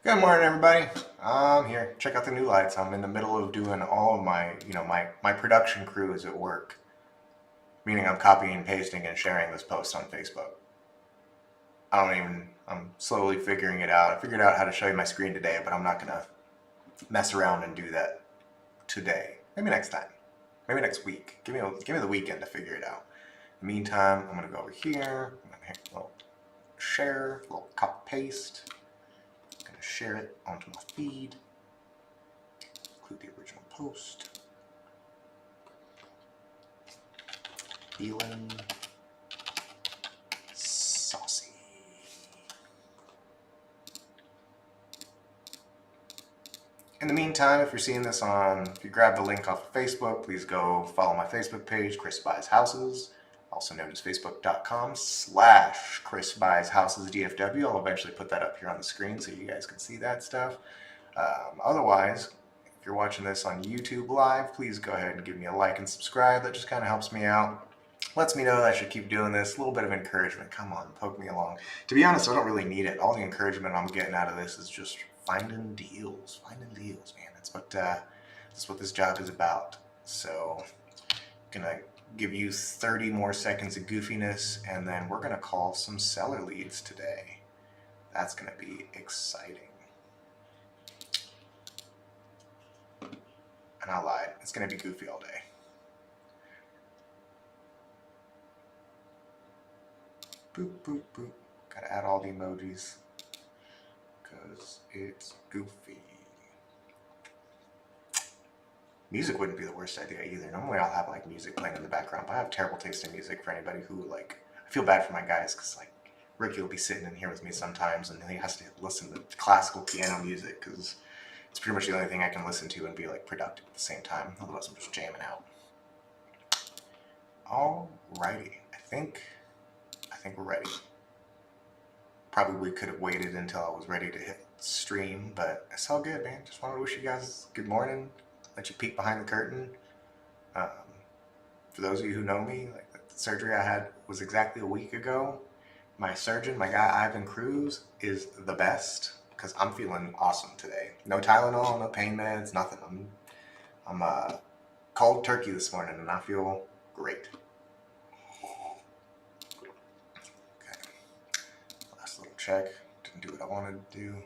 Good morning, everybody. I'm here. Check out the new lights. I'm in the middle of doing all of my production crew is at work, meaning I'm copying and pasting and sharing this post on Facebook. I'm slowly figuring it out. I figured out how to show you my screen today, but I'm not going to mess around and do that today. Maybe next time. Maybe next week. Give me the weekend to figure it out. In the meantime, I'm going to go over here. I'm going to hit a little share, a little copy paste. Share it onto my feed, include the original post. Feeling saucy. In the meantime, if you're seeing this if you grab the link off of Facebook, please go follow my Facebook page, Chris Buys Houses, also known as facebook.com/Chris Buys Houses DFW. I'll eventually put that up here on the screen so you guys can see that stuff. Otherwise, if you're watching this on YouTube Live, please go ahead and give me a like and subscribe. That just kind of helps me out. Lets me know that I should keep doing this. A little bit of encouragement. Come on, poke me along. To be honest, I don't really need it. All the encouragement I'm getting out of this is just finding deals. Finding deals, man. That's what this job is about. So, gonna give you 30 more seconds of goofiness, and then we're gonna call some seller leads today. That's gonna be exciting. And I lied. It's gonna be goofy all day. Boop, boop, boop. Gotta add all the emojis because it's goofy. Music wouldn't be the worst idea either. Normally I'll have like music playing in the background, but I have terrible taste in music for anybody who I feel bad for my guys because Ricky will be sitting in here with me sometimes and he has to listen to classical piano music because it's pretty much the only thing I can listen to and be productive at the same time. Otherwise I'm just jamming out. Alrighty, I think we're ready. Probably could have waited until I was ready to hit stream, but it's all good, man. Just wanted to wish you guys good morning. Let you peek behind the curtain. For those of you who know me, the surgery I had was exactly a week ago. My surgeon, my guy Ivan Cruz, is the best because I'm feeling awesome today. No Tylenol, no pain meds, nothing. I'm cold turkey this morning and I feel great. Okay, last little check. Didn't do what I wanted to do.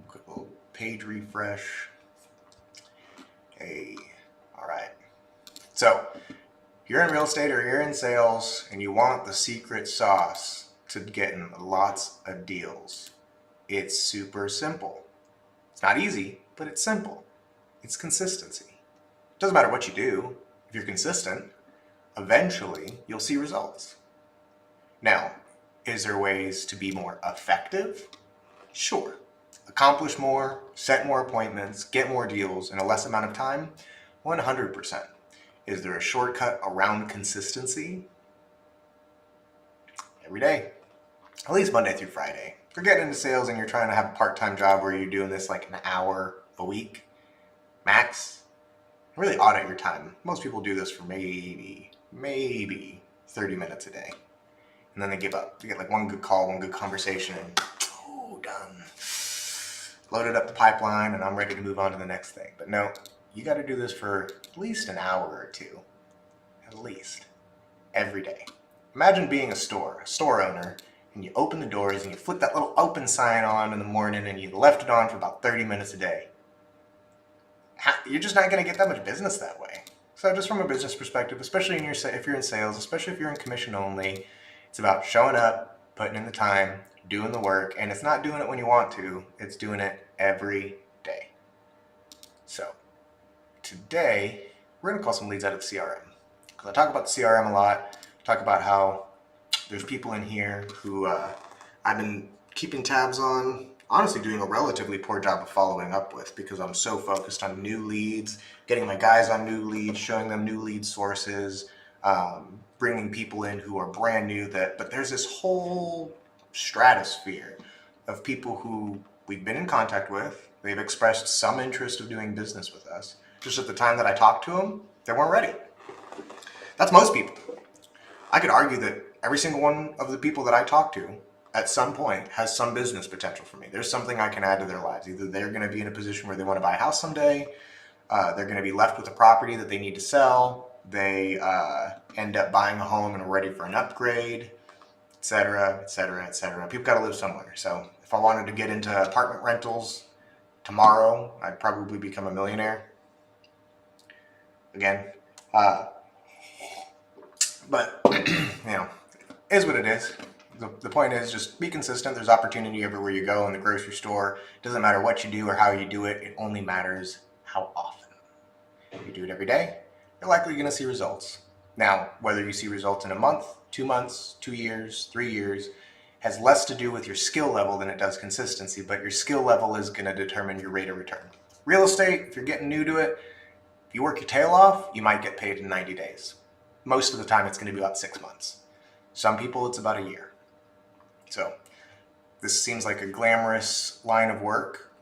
Quick little page refresh. Hey, all right. So, you're in real estate or you're in sales and you want the secret sauce to getting lots of deals. It's super simple. It's not easy, but it's simple. It's consistency. It doesn't matter what you do. If you're consistent, eventually you'll see results. Now, is there ways to be more effective? Sure. Accomplish more, set more appointments, get more deals in a less amount of time? 100%. Is there a shortcut around consistency? Every day. At least Monday through Friday. If you're getting into sales and you're trying to have a part-time job where you're doing this an hour a week, max, really audit your time. Most people do this for maybe 30 minutes a day. And then they give up. You get one good call, one good conversation, and done. Loaded up the pipeline and I'm ready to move on to the next thing. But no, you got to do this for at least an hour or two. At least. Every day. Imagine being a store owner, and you open the doors and you flip that little open sign on in the morning and you left it on for about 30 minutes a day. You're just not going to get that much business that way. So just from a business perspective, especially if you're in sales, especially if you're in commission only, it's about showing up, putting in the time, doing the work, and it's not doing it when you want to, it's doing it every day. So today, we're gonna call some leads out of the CRM. Because I talk about the CRM a lot, talk about how there's people in here who I've been keeping tabs on, honestly doing a relatively poor job of following up with because I'm so focused on new leads, getting my guys on new leads, showing them new lead sources, bringing people in who are brand new but there's this whole stratosphere of people who we've been in contact with. They've expressed some interest of doing business with us. Just at the time that I talked to them, they weren't ready. That's most people. I could argue that every single one of the people that I talk to at some point has some business potential for me. There's something I can add to their lives. Either they're going to be in a position where they want to buy a house someday, they're going to be left with a property that they need to sell, they end up buying a home and are ready for an upgrade, etc., etc., etc. People got to live somewhere. So if I wanted to get into apartment rentals tomorrow, I'd probably become a millionaire. Again, but is what it is. The point is just be consistent. There's opportunity everywhere you go in the grocery store. It doesn't matter what you do or how you do it. It only matters how often. If you do it every day, you're likely going to see results. Now, whether you see results in a month, 2 months, 2 years, 3 years, has less to do with your skill level than it does consistency, but your skill level is going to determine your rate of return. Real estate, if you're getting new to it, if you work your tail off, you might get paid in 90 days. Most of the time, it's going to be about 6 months. Some people, it's about a year. So this seems like a glamorous line of work.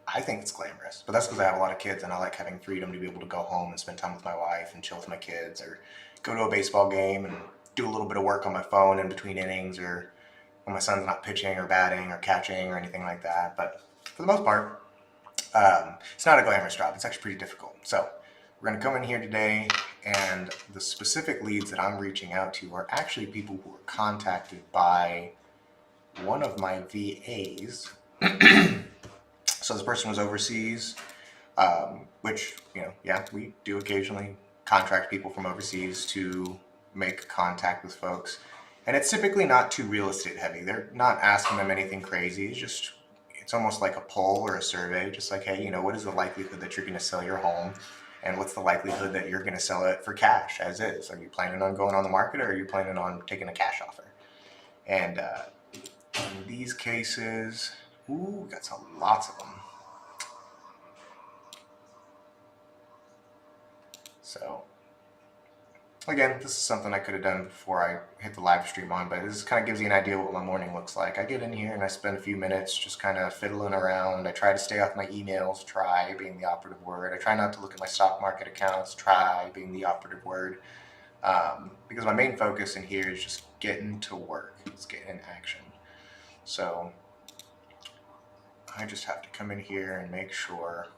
I think it's glamorous, but that's because I have a lot of kids and I like having freedom to be able to go home and spend time with my wife and chill with my kids, or go to a baseball game and do a little bit of work on my phone in between innings, or when my son's not pitching or batting or catching or anything like that. But for the most part, it's not a glamorous job. It's actually pretty difficult. So we're going to come in here today, and the specific leads that I'm reaching out to are actually people who were contacted by one of my VAs. So this person was overseas, which, we do occasionally contract people from overseas to make contact with folks. And it's typically not too real estate heavy. They're not asking them anything crazy. It's almost like a poll or a survey, just like, hey, what is the likelihood that you're going to sell your home? And what's the likelihood that you're going to sell it for cash as is? Are you planning on going on the market, or are you planning on taking a cash offer? And in these cases, we got lots of them. So again, this is something I could have done before I hit the live stream on, but this kind of gives you an idea of what my morning looks like. I get in here and I spend a few minutes just kind of fiddling around. I try to stay off my emails, try being the operative word. I try not to look at my stock market accounts, try being the operative word. Because my main focus in here is just getting to work. It's getting in action. So I just have to come in here and make sure.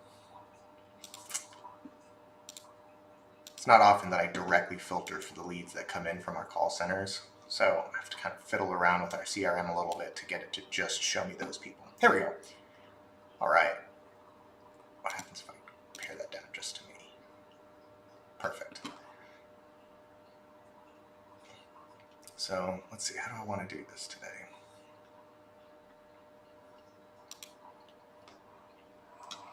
It's not often that I directly filter for the leads that come in from our call centers. So I have to kind of fiddle around with our CRM a little bit to get it to just show me those people. Here we go. All right. What happens if I pare that down just to me? Perfect. So let's see, how do I want to do this today?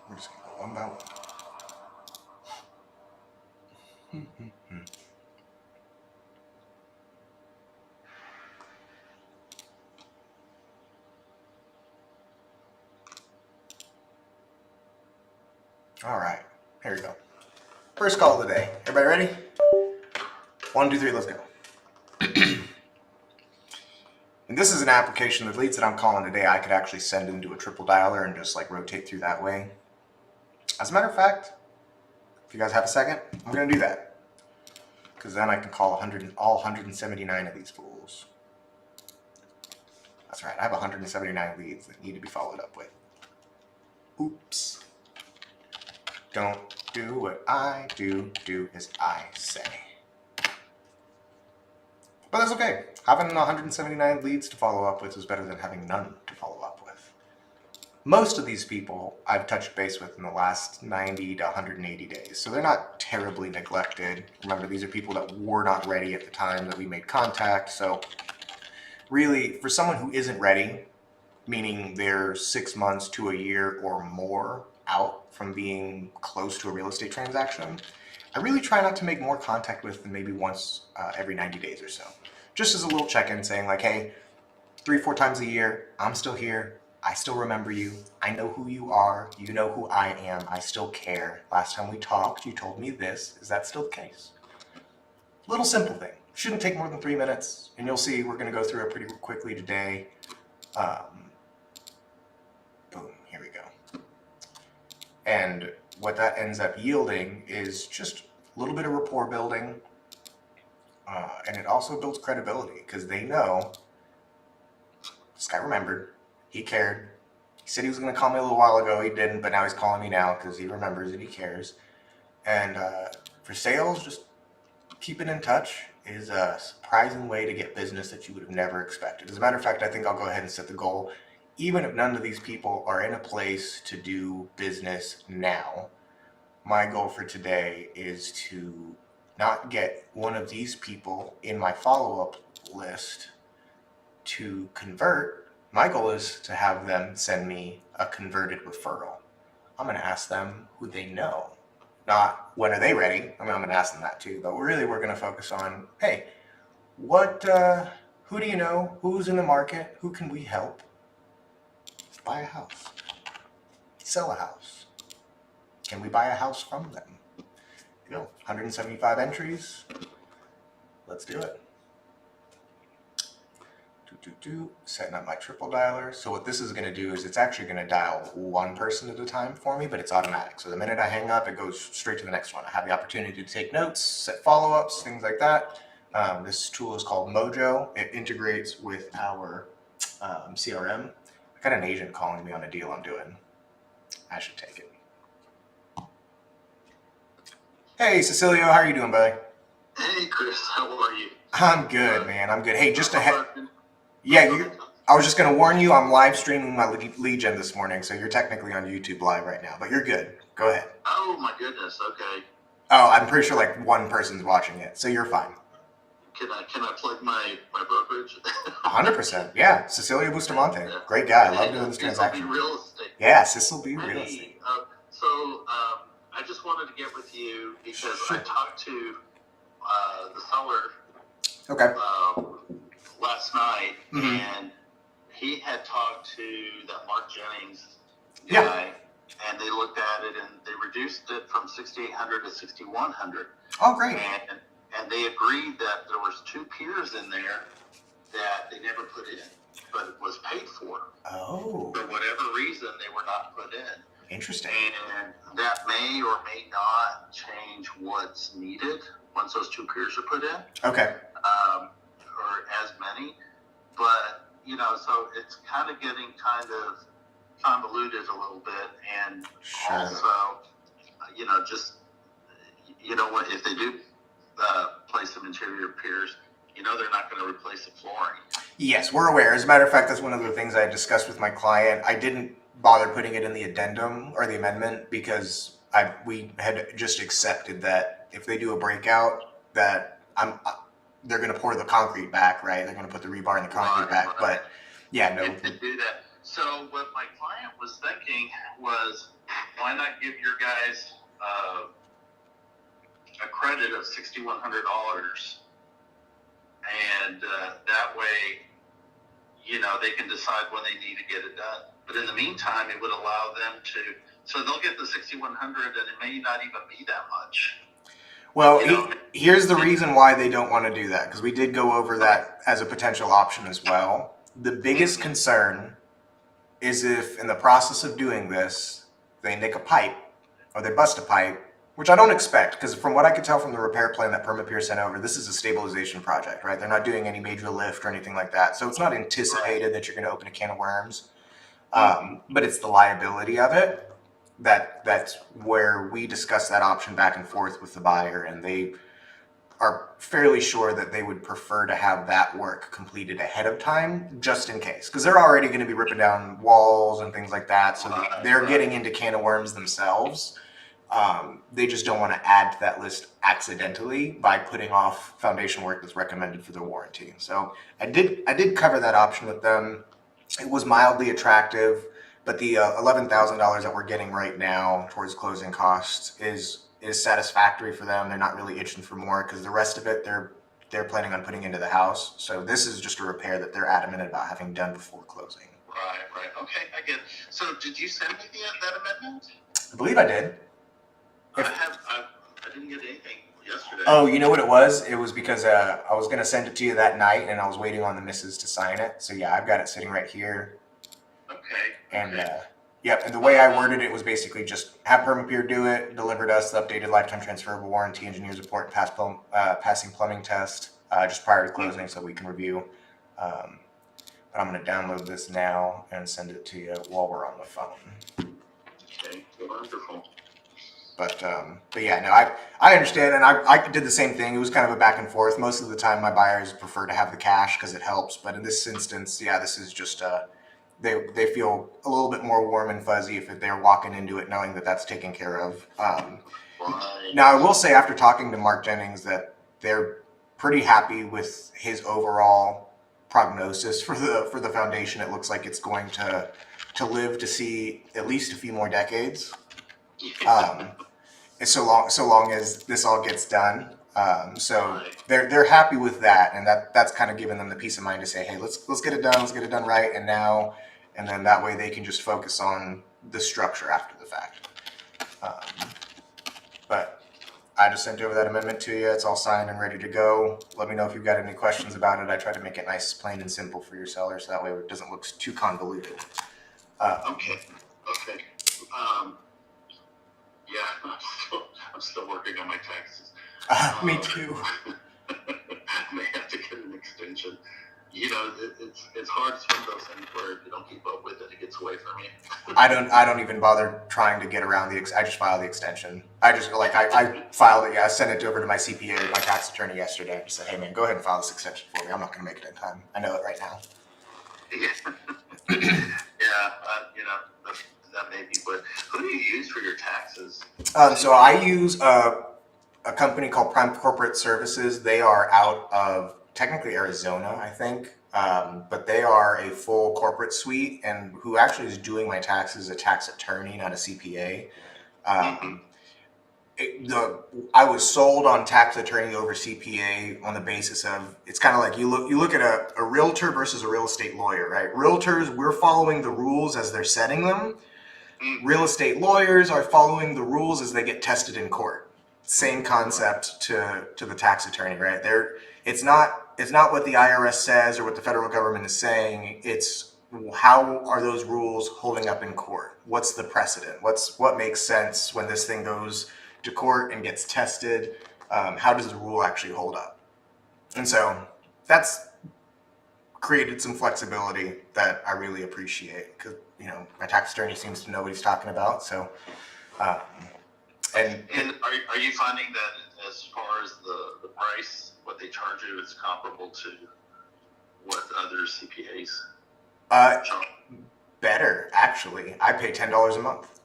We're just going to go one by one. All right, here we go. First call of the day. Everybody ready? 1, 2, 3, let's go. And this is an application, the leads that I'm calling today, I could actually send into a triple dialer and just like rotate through that way. As a matter of fact, if you guys have a second, I'm going to do that. Because then I can call all 179 of these fools. That's right, I have 179 leads that need to be followed up with. Oops. Don't do what I do as I say. But that's okay. Having 179 leads to follow up with is better than having none to follow up with. Most of these people I've touched base with in the last 90 to 180 days, so they're not terribly neglected. Remember, these are people that were not ready at the time that we made contact, so really, for someone who isn't ready, meaning they're 6 months to a year or more out from being close to a real estate transaction, I really try not to make more contact with them maybe once every 90 days or so. Just as a little check-in saying like, hey, 3-4 times a year, I'm still here. I still remember you. I know who you are. You know who I am. I still care. Last time we talked, you told me this. Is that still the case? Little simple thing. Shouldn't take more than 3 minutes, and you'll see we're going to go through it pretty quickly today. Boom, here we go. And what that ends up yielding is just a little bit of rapport building, and it also builds credibility because they know This guy remembered. He cared. He said he was going to call me a little while ago. He didn't, but now he's calling me now because he remembers and he cares. And for sales, just keeping in touch is a surprising way to get business that you would have never expected. As a matter of fact, I think I'll go ahead and set the goal. Even if none of these people are in a place to do business now, my goal for today is to not get one of these people in my follow-up list to convert. My goal is to have them send me a converted referral. I'm going to ask them who they know. Not when are they ready. I mean, I'm going to ask them that too, but really we're going to focus on, hey, who do you know? Who's in the market? Who can we help? Let's buy a house. Sell a house. Can we buy a house from them? 175 entries. Let's do it. Setting up my triple dialer. So what this is going to do is it's actually going to dial one person at a time for me, but it's automatic. So the minute I hang up, it goes straight to the next one. I have the opportunity to take notes, set follow-ups, things like that. This tool is called Mojo. It integrates with our CRM. I got an agent calling me on a deal I'm doing. I should take it. Hey, Cecilio, how are you doing, buddy? Hey, Chris, how are you? I'm good, man. I'm good. Hey, just ahead. Yeah, I was just going to warn you, I'm live streaming my lead gen this morning, so you're technically on YouTube live right now, but you're good. Go ahead. Oh, my goodness. Okay. Oh, I'm pretty sure like one person's watching it, so you're fine. Can I plug my brokerage? 100%. Yeah, Cecilio Bustamante. Yeah. Great guy. I love doing this transaction. Real estate. Yeah, Cecil B. Real Estate. I just wanted to get with you because I talked to the seller okay. Last night, and he had talked to that Mark Jennings yeah. guy, and they looked at it and they reduced it from 6,800 to 6,100. Oh, great. And they agreed that there was 2 piers in there that they never put in, but it was paid for. Oh. For whatever reason, they were not put in. Interesting. And that may or may not change what's needed once those 2 piers are put in. Okay. Or as many. But, so it's kind of getting kind of convoluted a little bit. And also, what if they do place some interior piers, they're not going to replace the flooring. Yes, we're aware. As a matter of fact, that's one of the things I discussed with my client. I didn't bother putting it in the addendum or the amendment because we had just accepted that if they do a breakout, that they're going to pour the concrete back, right? They're going to put the rebar in the concrete back. Right. But yeah, no. If they do that. So what my client was thinking was, why not give your guys a credit of $6,100, and that way, they can decide when they need to get it done. But in the meantime, it would allow them to. So they'll get the $6,100, and it may not even be that much. Well, here's the reason why they don't want to do that, because we did go over that as a potential option as well. The biggest concern is if in the process of doing this, they nick a pipe or they bust a pipe, which I don't expect, because from what I could tell from the repair plan that Permapier sent over, this is a stabilization project, right? They're not doing any major lift or anything like that. So it's not anticipated that you're going to open a can of worms, but it's the liability of it. That's where we discuss that option back and forth with the buyer, and they are fairly sure that they would prefer to have that work completed ahead of time, just in case, because they're already going to be ripping down walls and things like that, so they're getting into can of worms themselves. They just don't want to add to that list accidentally by putting off foundation work that's recommended for their warranty. So I did cover that option with them. It was mildly attractive. But the $11,000 that we're getting right now towards closing costs is satisfactory for them. They're not really itching for more because the rest of it they're planning on putting into the house. So this is just a repair that they're adamant about having done before closing. Right. Okay, I get it. So did you send me that amendment? I believe I did. I didn't get anything yesterday. Oh, you know what it was? It was because I was going to send it to you that night and I was waiting on the missus to sign it. So yeah, I've got it sitting right here. Okay. And and the way I worded it was basically just have Permapier do it, deliver to us the updated lifetime transferable warranty, engineer's report, passing plumbing test just prior to closing so we can review. But I'm going to download this now and send it to you while we're on the phone. Okay, wonderful. But yeah, no, I understand, and I did the same thing. It was kind of a back and forth. Most of the time, my buyers prefer to have the cash because it helps. But in this instance, yeah, this is just they feel a little bit more warm and fuzzy if they're walking into it knowing that that's taken care of. Right. Now, I will say after talking to Mark Jennings that they're pretty happy with his overall prognosis for the foundation. It looks like it's going to live to see at least a few more decades. So long as this all gets done. So they're happy with that, and that's kind of giving them the peace of mind to say, hey, let's get it done right, and now, and then that way they can just focus on the structure after the fact. But I just sent over that amendment to you. It's all signed and ready to go. Let me know if you've got any questions about it. I try to make it nice, plain, and simple for your seller, so that way it doesn't look too convoluted. Okay. Yeah, I'm still working on my taxes. Me too. I may have to get an extension. You know, it's hard. It's one of those things where if you don't keep up with it, it gets away from you. I don't even bother trying to get around I just file the extension. I filed it. Yeah, I sent it over to my CPA, my tax attorney yesterday. I just said, hey man, go ahead and file this extension for me. I'm not going to make it in time. I know it right now. Yeah, that may be. But who do you use for your taxes? So I use a company called Prime Corporate Services. They are out of technically Arizona, I think, but they are a full corporate suite, and who actually is doing my taxes is a tax attorney, not a CPA. I was sold on tax attorney over CPA on the basis of, it's kind of like you look at a realtor versus a real estate lawyer, right? Realtors, we're following the rules as they're setting them. Real estate lawyers are following the rules as they get tested in court. Same concept to the tax attorney, right? It's not what the IRS says or what the federal government is saying. It's how are those rules holding up in court? What's the precedent? What makes sense when this thing goes to court and gets tested? How does the rule actually hold up? And so that's created some flexibility that I really appreciate, because my tax attorney seems to know what he's talking about. So, and are you finding that as far as the price, what they charge you, is comparable to what other CPAs charge? Better, actually. I pay $10 a month.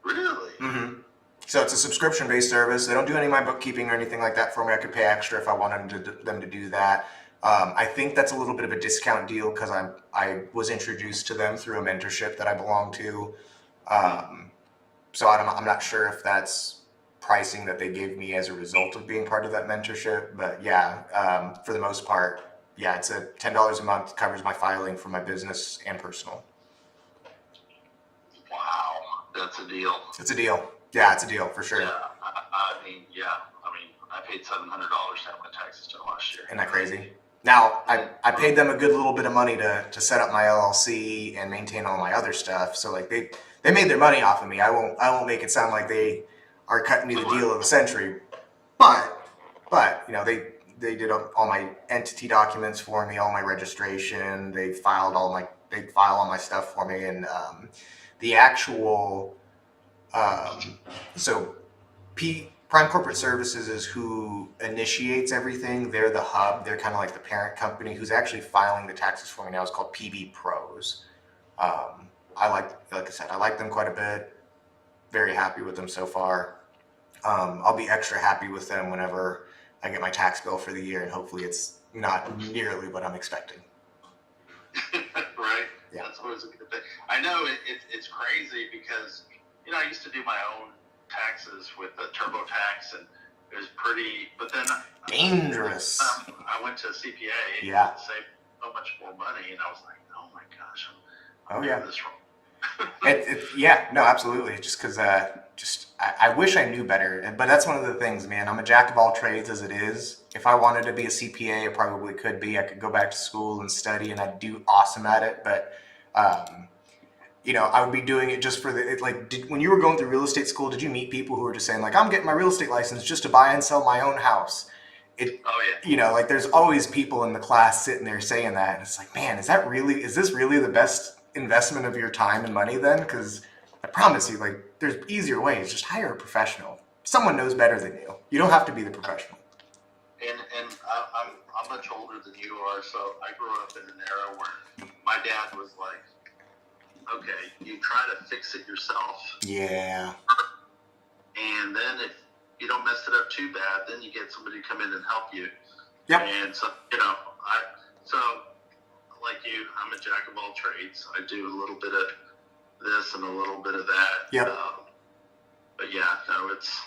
Really? Mm-hmm. So it's a subscription-based service. They don't do any of my bookkeeping or anything like that for me. I could pay extra if I wanted them to do that. I think that's a little bit of a discount deal because I was introduced to them through a mentorship that I belong to. So I'm not sure if that's pricing that they gave me as a result of being part of that mentorship. But yeah, for the most part, yeah, it's a $10 a month, covers my filing for my business and personal. Wow, that's a deal. It's a deal. Yeah, it's a deal for sure. Yeah, I paid $700 to have my taxes done last year. Isn't that crazy? Now, I paid them a good little bit of money to set up my LLC and maintain all my other stuff. So like they made their money off of me. I won't make it sound like they are cutting me the deal of the century. But they did all my entity documents for me, all my registration. They file all my stuff for me, and the actual Prime Corporate Services is who initiates everything. They're the hub. They're kind of like the parent company who's actually filing the taxes for me now. It's called PB Pros. Like I said, I like them quite a bit. Very happy with them so far. I'll be extra happy with them whenever I get my tax bill for the year, and hopefully it's not nearly what I'm expecting. Right? Yeah. That's always a good thing. I know it's crazy because, I used to do my own taxes with the TurboTax, and it was pretty, but then dangerous. I went to a CPA Yeah. and saved so much more money, and I was like, oh my gosh, I'm doing this wrong. Yeah, no, absolutely. Just because, I wish I knew better. But that's one of the things, man. I'm a jack of all trades as it is. If I wanted to be a CPA, I probably could be. I could go back to school and study, and I'd do awesome at it. But, I would be doing it just for when you were going through real estate school, did you meet people who were just saying, like, I'm getting my real estate license just to buy and sell my own house? Oh yeah. You know, like there's always people in the class sitting there saying that, and it's like, man, is this really the best investment of your time and money then? Because I promise you, like, there's easier ways. Just hire a professional. Someone knows better than you. You don't have to be the professional. And I'm much older than you are, so I grew up in an era where my dad was like, okay, you try to fix it yourself, Yeah. and then if you don't mess it up too bad, then you get somebody to come in and help you. Yep. And so, like you, I'm a jack of all trades. I do a little bit of this and a little bit of that. Yep. But yeah, no, it's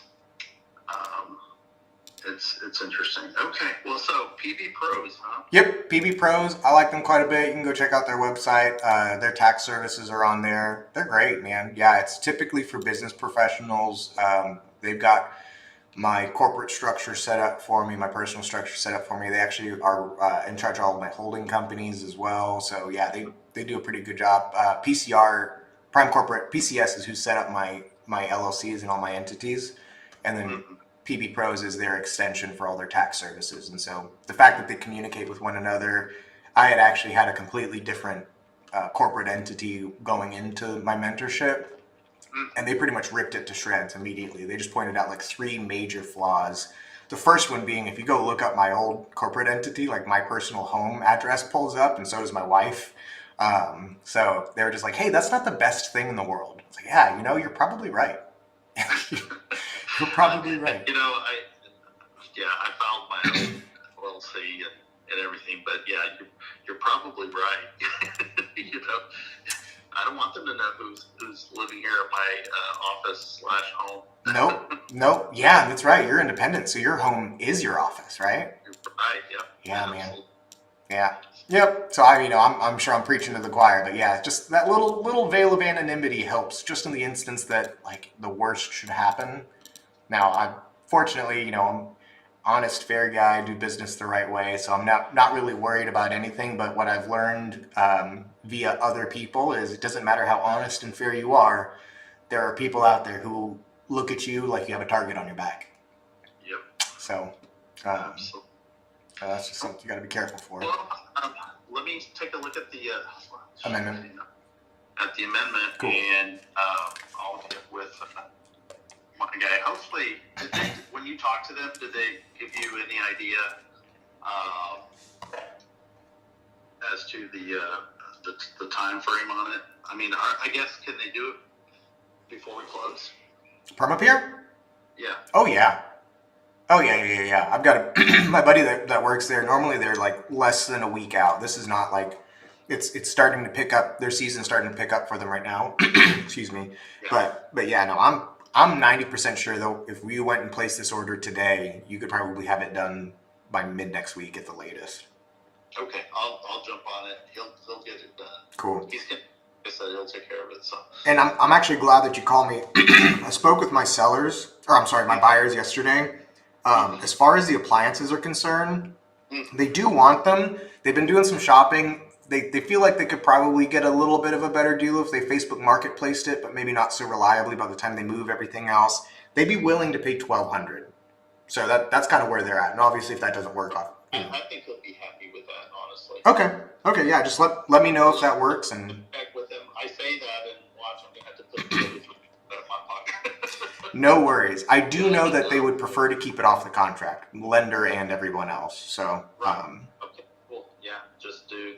interesting. Okay, well, so PB Pros, huh? Yep, PB Pros. I like them quite a bit. You can go check out their website. Their tax services are on there. They're great, man. Yeah, it's typically for business professionals. They've got my corporate structure set up for me, my personal structure set up for me. They actually are in charge of all of my holding companies as well. So yeah, they do a pretty good job. PCR, Prime Corporate, PCS is who set up my LLCs and all my entities. And then PB Pros is their extension for all their tax services. And so the fact that they communicate with one another, I had actually had a completely different corporate entity going into my mentorship. And they pretty much ripped it to shreds immediately. They just pointed out like 3 major flaws. The first one being, if you go look up my old corporate entity, like my personal home address pulls up, and so does my wife. So they were just like, hey, that's not the best thing in the world. It's like, yeah, you know, you're probably right. You're probably right. You know, I filed my own LLC and everything, but yeah, you're probably right. You know, I don't want them to know who's living here at my office/home. Nope. Yeah, that's right. You're independent, so your home is your office, right? You're right. Yeah. Yeah, man. Absolutely. Yeah. Yep. So I'm sure I'm preaching to the choir, but yeah, just that little veil of anonymity helps, just in the instance that like the worst should happen. Now, fortunately, I'm an honest, fair guy, do business the right way, so I'm not really worried about anything. But what I've learned via other people is it doesn't matter how honest and fair you are. There are people out there who look at you like you have a target on your back. Yep. So Absolutely. that's just something you got to be careful for. Well, let me take a look at the Amendment. At the amendment, Cool. and I'll get with my guy. Hopefully, when you talk to them, did they give you any idea as to the time frame on it? I mean, I guess, can they do it before we close? Permapeer? Yeah. Oh yeah. I've got my buddy that works there. Normally they're like less than a week out. This is not like it's starting to pick up. Their season's starting to pick up for them right now. Excuse me. Yeah. But yeah, no, I'm 90% sure though. If we went and placed this order today, you could probably have it done by mid next week at the latest. Okay, I'll jump on it. He'll get it done. Cool. He's gonna. I said he'll take care of it. So. And I'm actually glad that you called me. I spoke with my my buyers yesterday. As far as the appliances are concerned, they do want them. They've been doing some shopping. They feel like they could probably get a little bit of a better deal if they Facebook Marketplaced it, but maybe not so reliably by the time they move everything else. They'd be willing to pay $1,200. So that's kind of where they're at. And obviously, if that doesn't work, I think he'll be happy with that, honestly. Okay, yeah. Just let me know if that works. And Back with him, I say that, and watch, I'm gonna have to put the out of my pocket. no worries. I do know that they would prefer to keep it off the contract, lender and everyone else. So, Okay, cool. Yeah,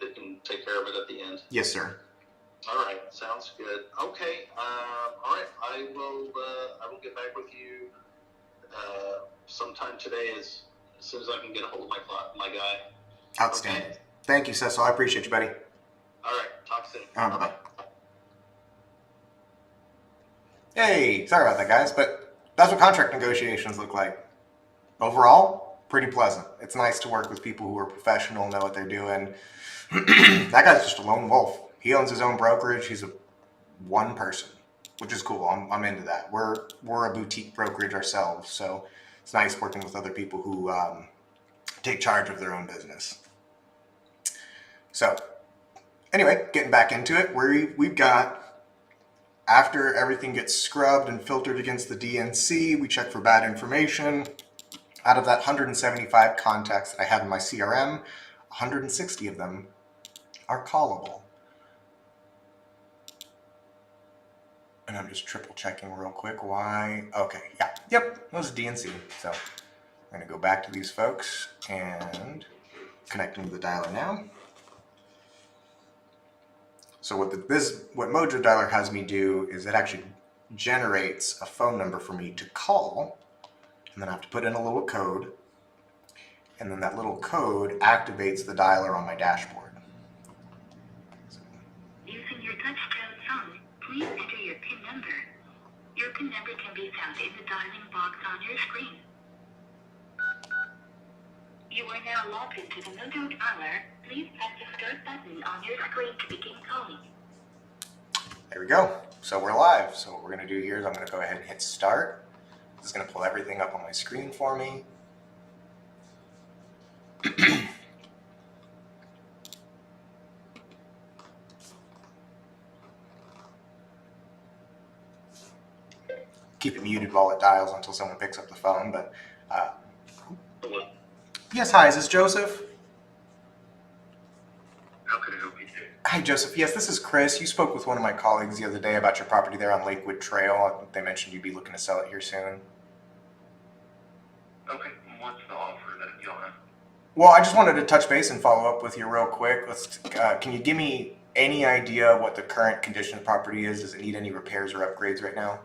they can take care of it at the end. yes, sir. All right, sounds good. Okay, all right, I will get back with you sometime today as soon as I can get a hold of my guy. Outstanding. Okay. Thank you, Cecil. I appreciate you, buddy. All right, talk soon. Bye-bye. Hey, sorry about that, guys, but that's what contract negotiations look like. Overall, pretty pleasant. It's nice to work with people who are professional, know what they're doing. That guy's just a lone wolf. He owns his own brokerage. He's one person, which is cool. I'm into that. We're a boutique brokerage ourselves, so it's nice working with other people who take charge of their own business. So, anyway, getting back into it, we've got, after everything gets scrubbed and filtered against the DNC, we check for bad information. Out of that 175 contacts that I have in my CRM, 160 of them are callable. And I'm just triple checking real quick why. Okay, yeah, yep, it was DNC. So I'm gonna go back to these folks and connect them to the dialer now. So what Mojo Dialer has me do is it actually generates a phone number for me to call, and then I have to put in a little code, and then that little code activates the dialer on my dashboard. Using your touchtone phone, please enter your PIN number. Your PIN number can be found in the dialing box on your screen. You are now logged into the Mojo Dialer. Please press the start button on your screen to begin calling. There we go. So we're live. So what we're going to do here is I'm going to go ahead and hit start. This is going to pull everything up on my screen for me. Keep it muted while it dials until someone picks up the phone. But yes, hi, is this Joseph? How can I help you today? Hi, Joseph. Yes, this is Chris. You spoke with one of my colleagues the other day about your property there on Lakewood Trail. I think they mentioned you'd be looking to sell it here soon. Okay, what's the offer that you'll have? Well, I just wanted to touch base and follow up with you real quick. Can you give me any idea what the current condition of the property is? Does it need any repairs or upgrades right now?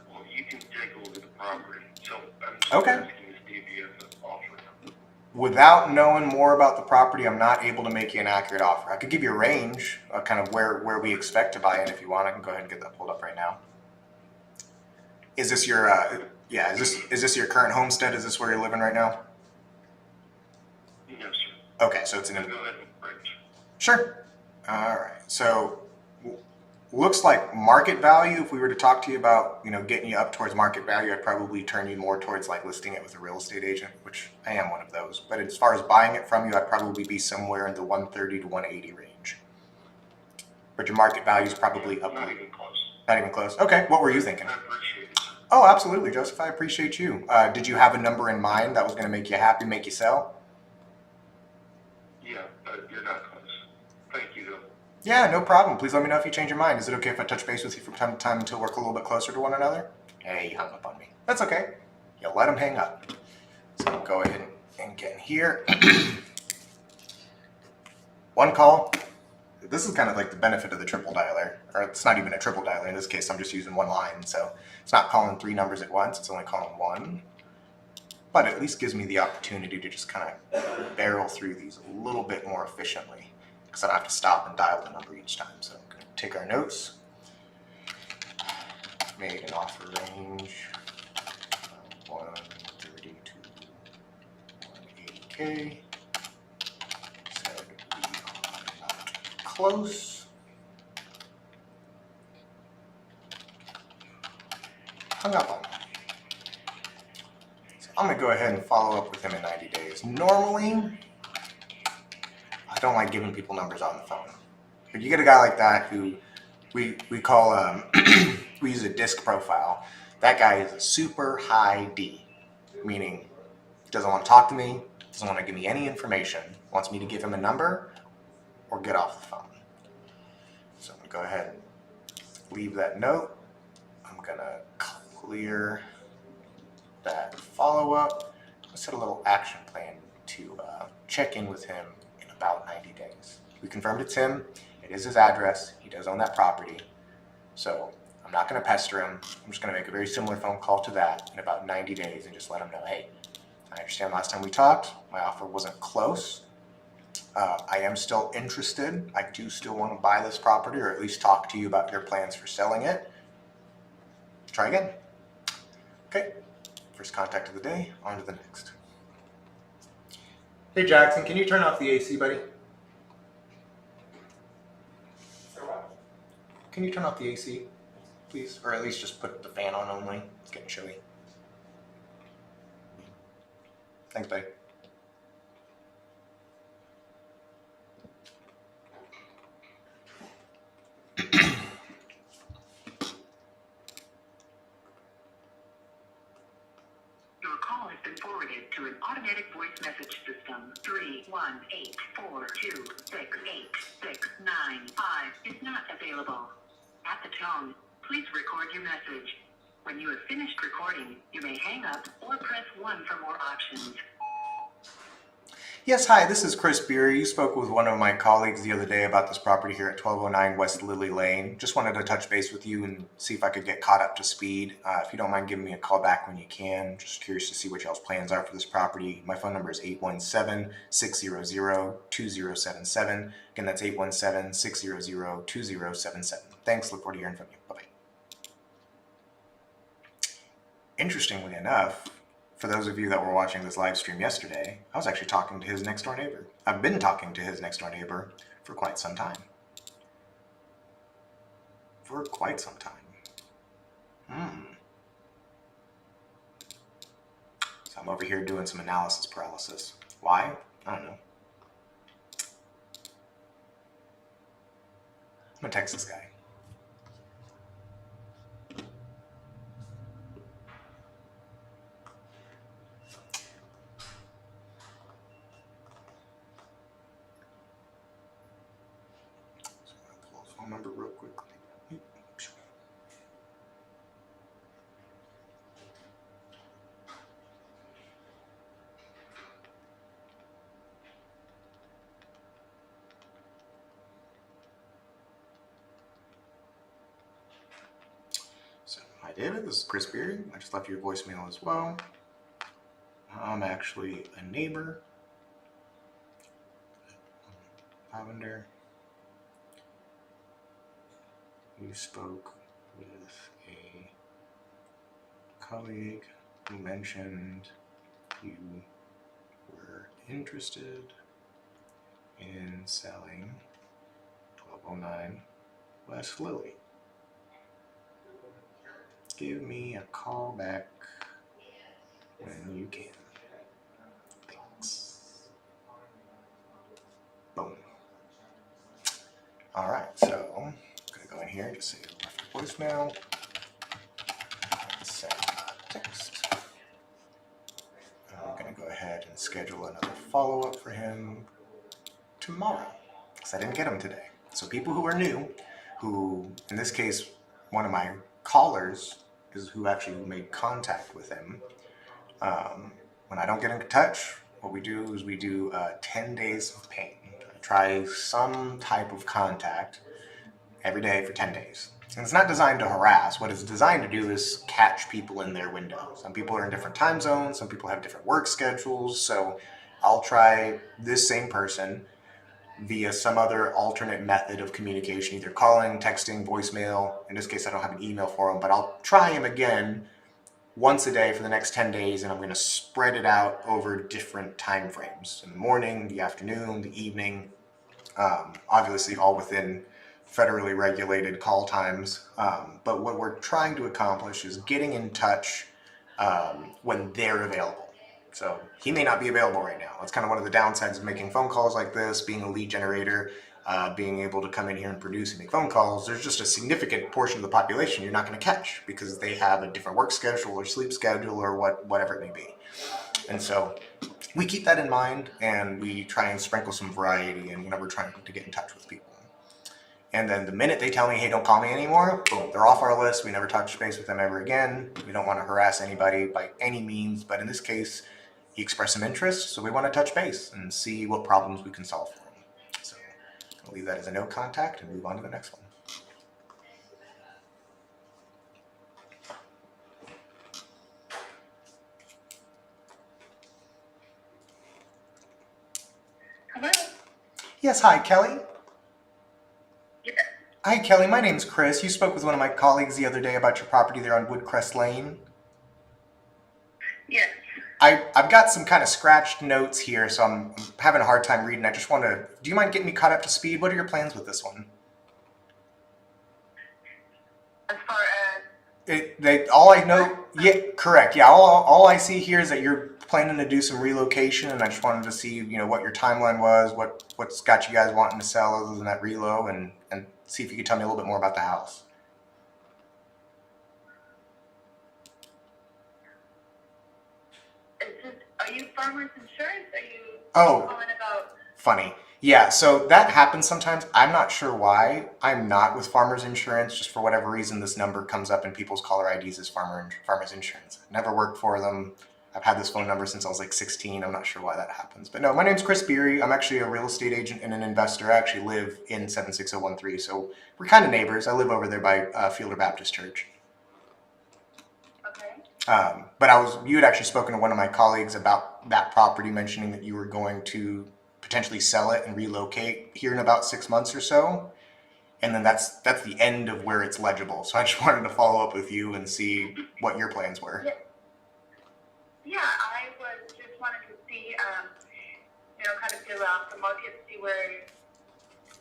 Well, you can take a look at the property. So I'm just Okay. asking to see if you have an offer. Without knowing more about the property, I'm not able to make you an accurate offer. I could give you a range, kind of where we expect to buy in if you want. I can go ahead and get that pulled up right now. Is this your is this your current homestead? Is this where you're living right now? No, sir. Okay, so it's in Go ahead and break. Sure. All right. So looks like market value. If we were to talk to you about, getting you up towards market value, I'd probably turn you more towards like listing it with a real estate agent, which I am one of those. But as far as buying it from you, I'd probably be somewhere in the 130 to 180 range. But your market value is probably up. Not even close. Not even close. Okay. What were you thinking? I appreciate it. Oh, absolutely, Joseph. I appreciate you. Did you have a number in mind that was going to make you happy, make you sell? Yeah, but you're not close. Thank you, though. Yeah, no problem. Please let me know if you change your mind. Is it okay if I touch base with you from time to time until we're a little bit closer to one another? Hey, you hung up on me. That's okay. You let him hang up. So I'll go ahead and get in here. One call. This is kind of like the benefit of the triple dialer. Or it's not even a triple dialer. In this case, I'm just using one line. So it's not calling 3 numbers at once. It's only calling 1. But it at least gives me the opportunity to just kind of barrel through these a little bit more efficiently, because I don't have to stop and dial the number each time. So I'm going to take our notes. Made an offer range 130 to 180K. Said we are not close. Hung up on me. So I'm going to go ahead and follow up with him in 90 days. Normally, I don't like giving people numbers on the phone. But you get a guy like that who we call we use a disc profile. That guy is a super high D, meaning doesn't want to talk to me, doesn't want to give me any information, wants me to give him a number or get off the phone. So I'm going to go ahead and leave that note. I'm going to clear that follow-up. I'll set a little action plan to check in with him in about 90 days. We confirmed it's him. It is his address. He does own that property. So I'm not going to pester him. I'm just going to make a very similar phone call to that in about 90 days and just let him know, hey, I understand last time we talked, my offer wasn't close. I am still interested. I do still want to buy this property, or at least talk to you about your plans for selling it. Try again. Okay. First contact of the day, on to the next. Hey Jackson, can you turn off the AC, buddy? Can you turn off the AC, please? Or at least just put the fan on only. It's getting chilly. Thanks, buddy. been forwarded to an automatic voice message system. 318-426-8695 is not available. At the tone, please record your message. When you have finished recording, you may hang up or press 1 for more options. Yes, hi, this is Chris Beery. You spoke with one of my colleagues the other day about this property here at 1209 West Lily Lane. Just wanted to touch base with you and see if I could get caught up to speed. If you don't mind giving me a call back when you can. Just curious to see what y'all's plans are for this property. My phone number is 817-600-2077. Again, that's 817-600-2077. Thanks, look forward to hearing from you. Bye-bye. Interestingly enough, for those of you that were watching this live stream yesterday, I was actually talking to his next door neighbor. I've been talking to his next door neighbor for quite some time. So I'm over here doing some analysis paralysis. Why? I don't know. I'm gonna text this guy. Phone number real quickly. So, hi David, this is Chris Beery. I just left you a voicemail as well. I'm actually a neighbor. Lavender. You spoke with a colleague who mentioned you were interested in selling 1209 West Lily. Give me a call back when you can. Thanks. Boom. All right, so I'm gonna go in here and just say left a voicemail. Send a text. I'm gonna go ahead and schedule another follow-up for him tomorrow, because I didn't get him today. So people who are new, who in this case, one of my callers is who actually made contact with him. When I don't get in touch, what we do is we do 10 days of pain. Try some type of contact every day for 10 days. And it's not designed to harass. What it's designed to do is catch people in their window. Some people are in different time zones. Some people have different work schedules. So I'll try this same person via some other alternate method of communication, either calling, texting, voicemail. In this case, I don't have an email for him, but I'll try him again once a day for the next 10 days, and I'm going to spread it out over different time frames. In the morning, the afternoon, the evening, obviously all within federally regulated call times. But what we're trying to accomplish is getting in touch when they're available. So he may not be available right now. That's kind of one of the downsides of making phone calls like this, being a lead generator, being able to come in here and produce and make phone calls. There's just a significant portion of the population you're not going to catch because they have a different work schedule or sleep schedule or whatever it may be. And so we keep that in mind, and we try and sprinkle some variety in whenever we're trying to get in touch with people. And then the minute they tell me, hey, don't call me anymore, boom, they're off our list. We never touch base with them ever again. We don't want to harass anybody by any means, but in this case, he expressed some interest, so we want to touch base and see what problems we can solve for him. So I'll leave that as a no contact and move on to the next one. Hello? Yes, hi, Kelly. Yes. Hi, Kelly. My name's Chris. You spoke with one of my colleagues the other day about your property there on Woodcrest Lane. Yes. I've got some kind of scratched notes here, so I'm having a hard time reading. I just want to, do you mind getting me caught up to speed? What are your plans with this one? As far as All I know, yeah, correct. Yeah, all I see here is that you're planning to do some relocation, and I just wanted to see, what your timeline was, what's got you guys wanting to sell other than that relo, and see if you could tell me a little bit more about the house. Are you Farmers Insurance? Are you Oh, calling about? funny. Yeah, so that happens sometimes. I'm not sure why. I'm not with Farmers Insurance. Just for whatever reason, this number comes up in people's caller IDs as Farmers Insurance. Never worked for them. I've had this phone number since I was like 16. I'm not sure why that happens. But no, my name's Chris Beery. I'm actually a real estate agent and an investor. I actually live in 76013, so we're kind of neighbors. I live over there by Fielder Baptist Church. Okay. But you had actually spoken to one of my colleagues about that property, mentioning that you were going to potentially sell it and relocate here in about 6 months or so. And then that's the end of where it's legible. So I just wanted to follow up with you and see what your plans were. Yeah, I was just wanted to see, kind of feel out the market, see where,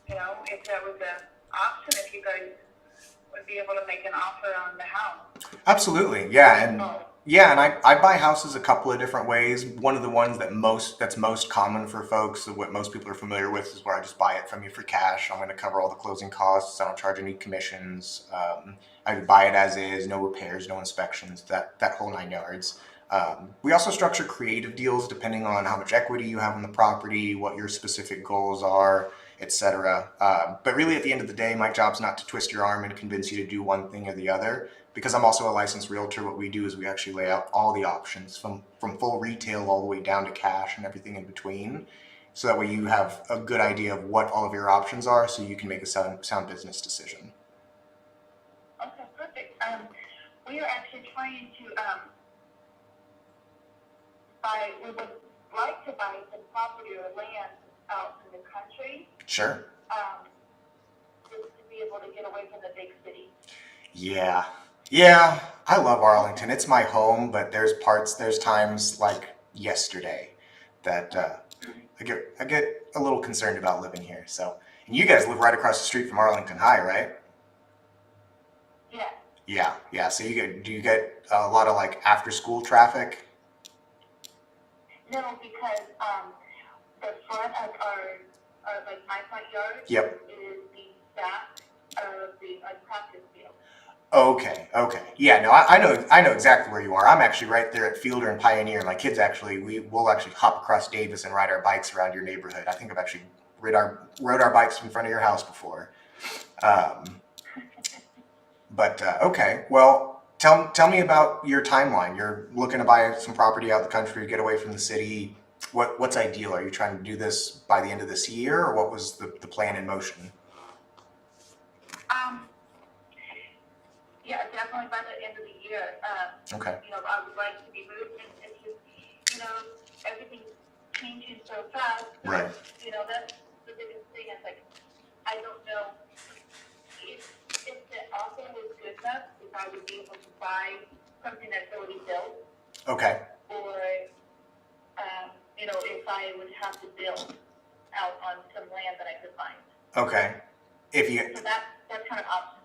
if that was an option, if you guys would be able to make an offer on the house. Absolutely, yeah, and I buy houses a couple of different ways. One of the ones that's most common for folks, what most people are familiar with, is where I just buy it from you for cash. I'm going to cover all the closing costs. I don't charge any commissions. I buy it as is, no repairs, no inspections, that whole 9 yards. We also structure creative deals depending on how much equity you have on the property, what your specific goals are, etc. But really, at the end of the day, my job's not to twist your arm and convince you to do one thing or the other. Because I'm also a licensed realtor, what we do is we actually lay out all the options from full retail all the way down to cash and everything in between. So that way you have a good idea of what all of your options are, so you can make a sound business decision. Okay, perfect. We are actually trying to we would like to buy some property or land out in the country. Sure. Just to be able to get away from the big city. Yeah, I love Arlington. It's my home, but there's times like yesterday that I get a little concerned about living here. So, and you guys live right across the street from Arlington High, right? Yeah. Yeah. So do you get a lot of like after school traffic? No, because the front of my front yard. Yep. Is the back of the practice field. Okay. Yeah, no, I know exactly where you are. I'm actually right there at Fielder and Pioneer. My kids we'll actually hop across Davis and ride our bikes around your neighborhood. I think I've actually rode our bikes in front of your house before. Okay. Well, tell me about your timeline. You're looking to buy some property out the country, get away from the city. What's ideal? Are you trying to do this by the end of this year, or what was the plan in motion? Yeah, definitely by the end of the year. Okay. I would like to be moved, and it's just, everything's changing so fast. Right. That's the biggest thing. It's like, I don't know if the offer was good enough, if I would be able to buy something that's already built. Okay. Or, if I would have to build out on some land that I could find. Okay. So that's kind of option.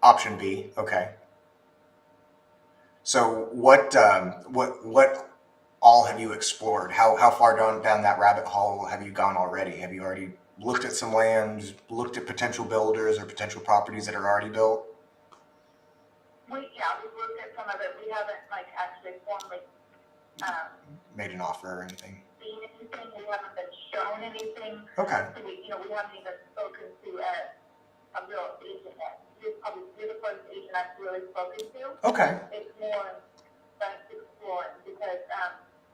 Option B. Okay. So what all have you explored? How far down that rabbit hole have you gone already? Have you already looked at some land, looked at potential builders or potential properties that are already built? We've looked at some of it. We haven't actually formally made an offer or anything. Seen anything. We haven't been shown anything. Okay. So we haven't even spoken to a real agent yet. You're the first agent I've really spoken to. Okay. It's more than exploring because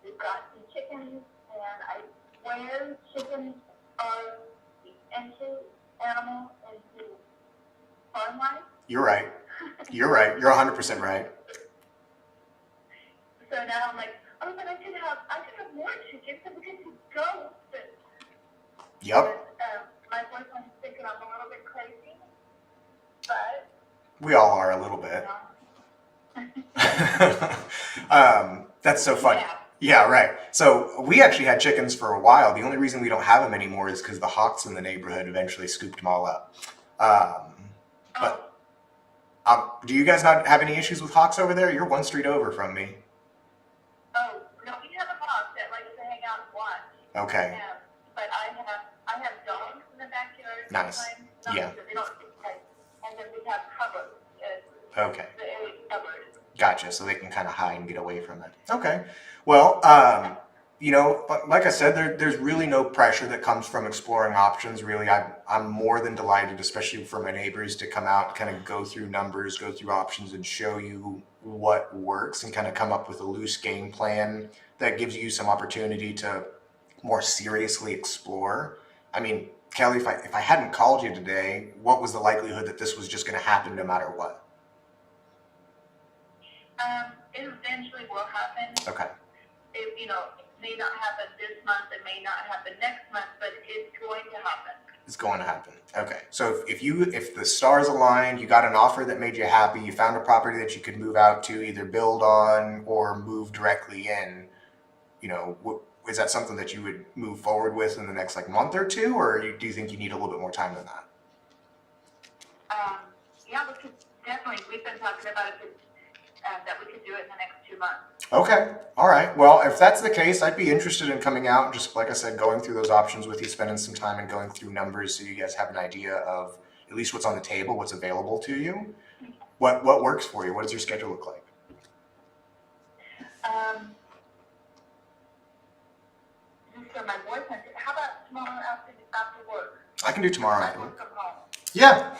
we've got some chickens, and I swear chickens are the entry animal into farm life. You're right. You're 100% right. So now I'm like, but I could have more chickens, and we could do goats. Yep. My boyfriend's thinking I'm a little bit crazy, but we all are a little bit. That's so funny. Yeah, right. So we actually had chickens for a while. The only reason we don't have them anymore is because the hawks in the neighborhood eventually scooped them all up. Do you guys not have any issues with hawks over there? You're one street over from me. Oh, no, we have a hawk that likes to hang out and watch. Okay. But I have dogs in the backyard. Nice. Sometimes. Yeah. They don't and then we have cupboards. Okay. The area cupboards. Gotcha. So they can kind of hide and get away from it. Okay. Well, like I said, there's really no pressure that comes from exploring options. Really, I'm more than delighted, especially for my neighbors, to come out, kind of go through numbers, go through options, and show you what works, and kind of come up with a loose game plan that gives you some opportunity to more seriously explore. I mean, Kelly, if I hadn't called you today, what was the likelihood that this was just going to happen no matter what? It eventually will happen. Okay. It, may not happen this month, it may not happen next month, but it's going to happen. It's going to happen. Okay. So if the stars aligned, you got an offer that made you happy, you found a property that you could move out to, either build on or move directly in, is that something that you would move forward with in the next month or two, or do you think you need a little bit more time than that? Yeah, we could definitely. We've been talking about it that we could do it in the next 2 months. Okay. All right. Well, if that's the case, I'd be interested in coming out and just, like I said, going through those options with you, spending some time and going through numbers so you guys have an idea of at least what's on the table, what's available to you. What works for you? What does your schedule look like? So my boyfriend, how about tomorrow after work? I can do tomorrow I afternoon. work from home. Yeah.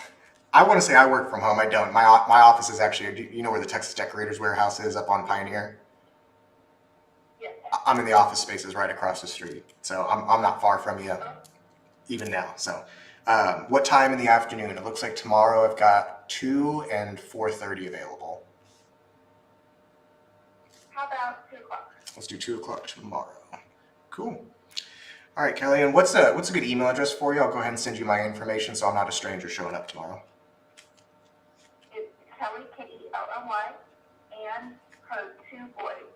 I want to say I work from home. I don't. My office is actually, you know where the Texas Decorators Warehouse is up on Pioneer? Yes. I'm in the office spaces right across the street. So I'm not far from you even now. So what time in the afternoon? It looks like tomorrow I've got 2 and 4:30 available. How about 2 o'clock? Let's do 2 o'clock tomorrow. Cool. All right, Kelly, and what's a good email address for you? I'll go ahead and send you my information so I'm not a stranger showing up tomorrow. It's Kelly, Kelly, and her 2 boys.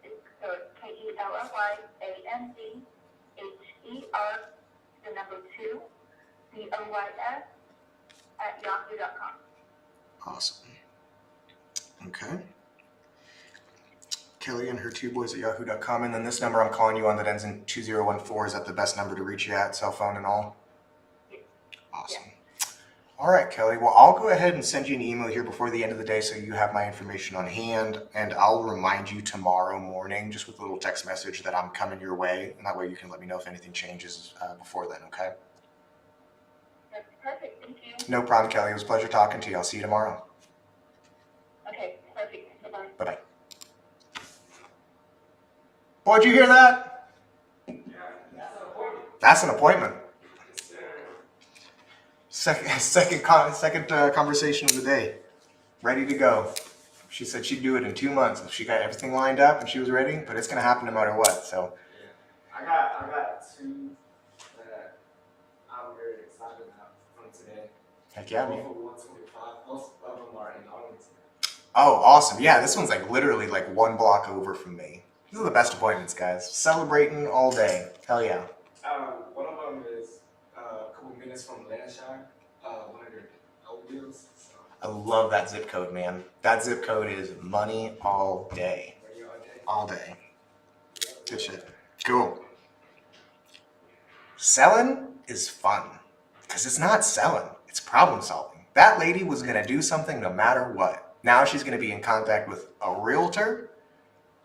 So it's KELLYANDHER, the number 2, BOYS at yahoo.com. Awesome. Okay. Kelly and her 2 boys at yahoo.com. And then this number I'm calling you on that ends in 2014, is that the best number to reach you at, cell phone and all? Yes. Awesome. All right, Kelly. Well, I'll go ahead and send you an email here before the end of the day so you have my information on hand. And I'll remind you tomorrow morning just with a little text message that I'm coming your way. And that way you can let me know if anything changes before then, okay? That's perfect. Thank you. No problem, Kelly. It was a pleasure talking to you. I'll see you tomorrow. Okay, perfect. Bye-bye. Bye-bye. Boy, did you hear that? That's an appointment. Second conversation of the day. Ready to go. She said she'd do it in 2 months if she got everything lined up and she was ready, but it's going to happen no matter what. So I got 2 that I'm very excited about from today. heck yeah, Both man. for 125. Most of them are in Arlington. Oh, awesome. Yeah, this one's literally 1 block over from me. These are the best appointments, guys. Celebrating all day. Hell yeah. One of them is a couple minutes from Landshire, one of their old deals. So, I love that zip code, man. That zip code is money all day. ready all day. All day. Good shit. Cool. Selling is fun because it's not selling, it's problem solving. That lady was going to do something no matter what. Now she's going to be in contact with a realtor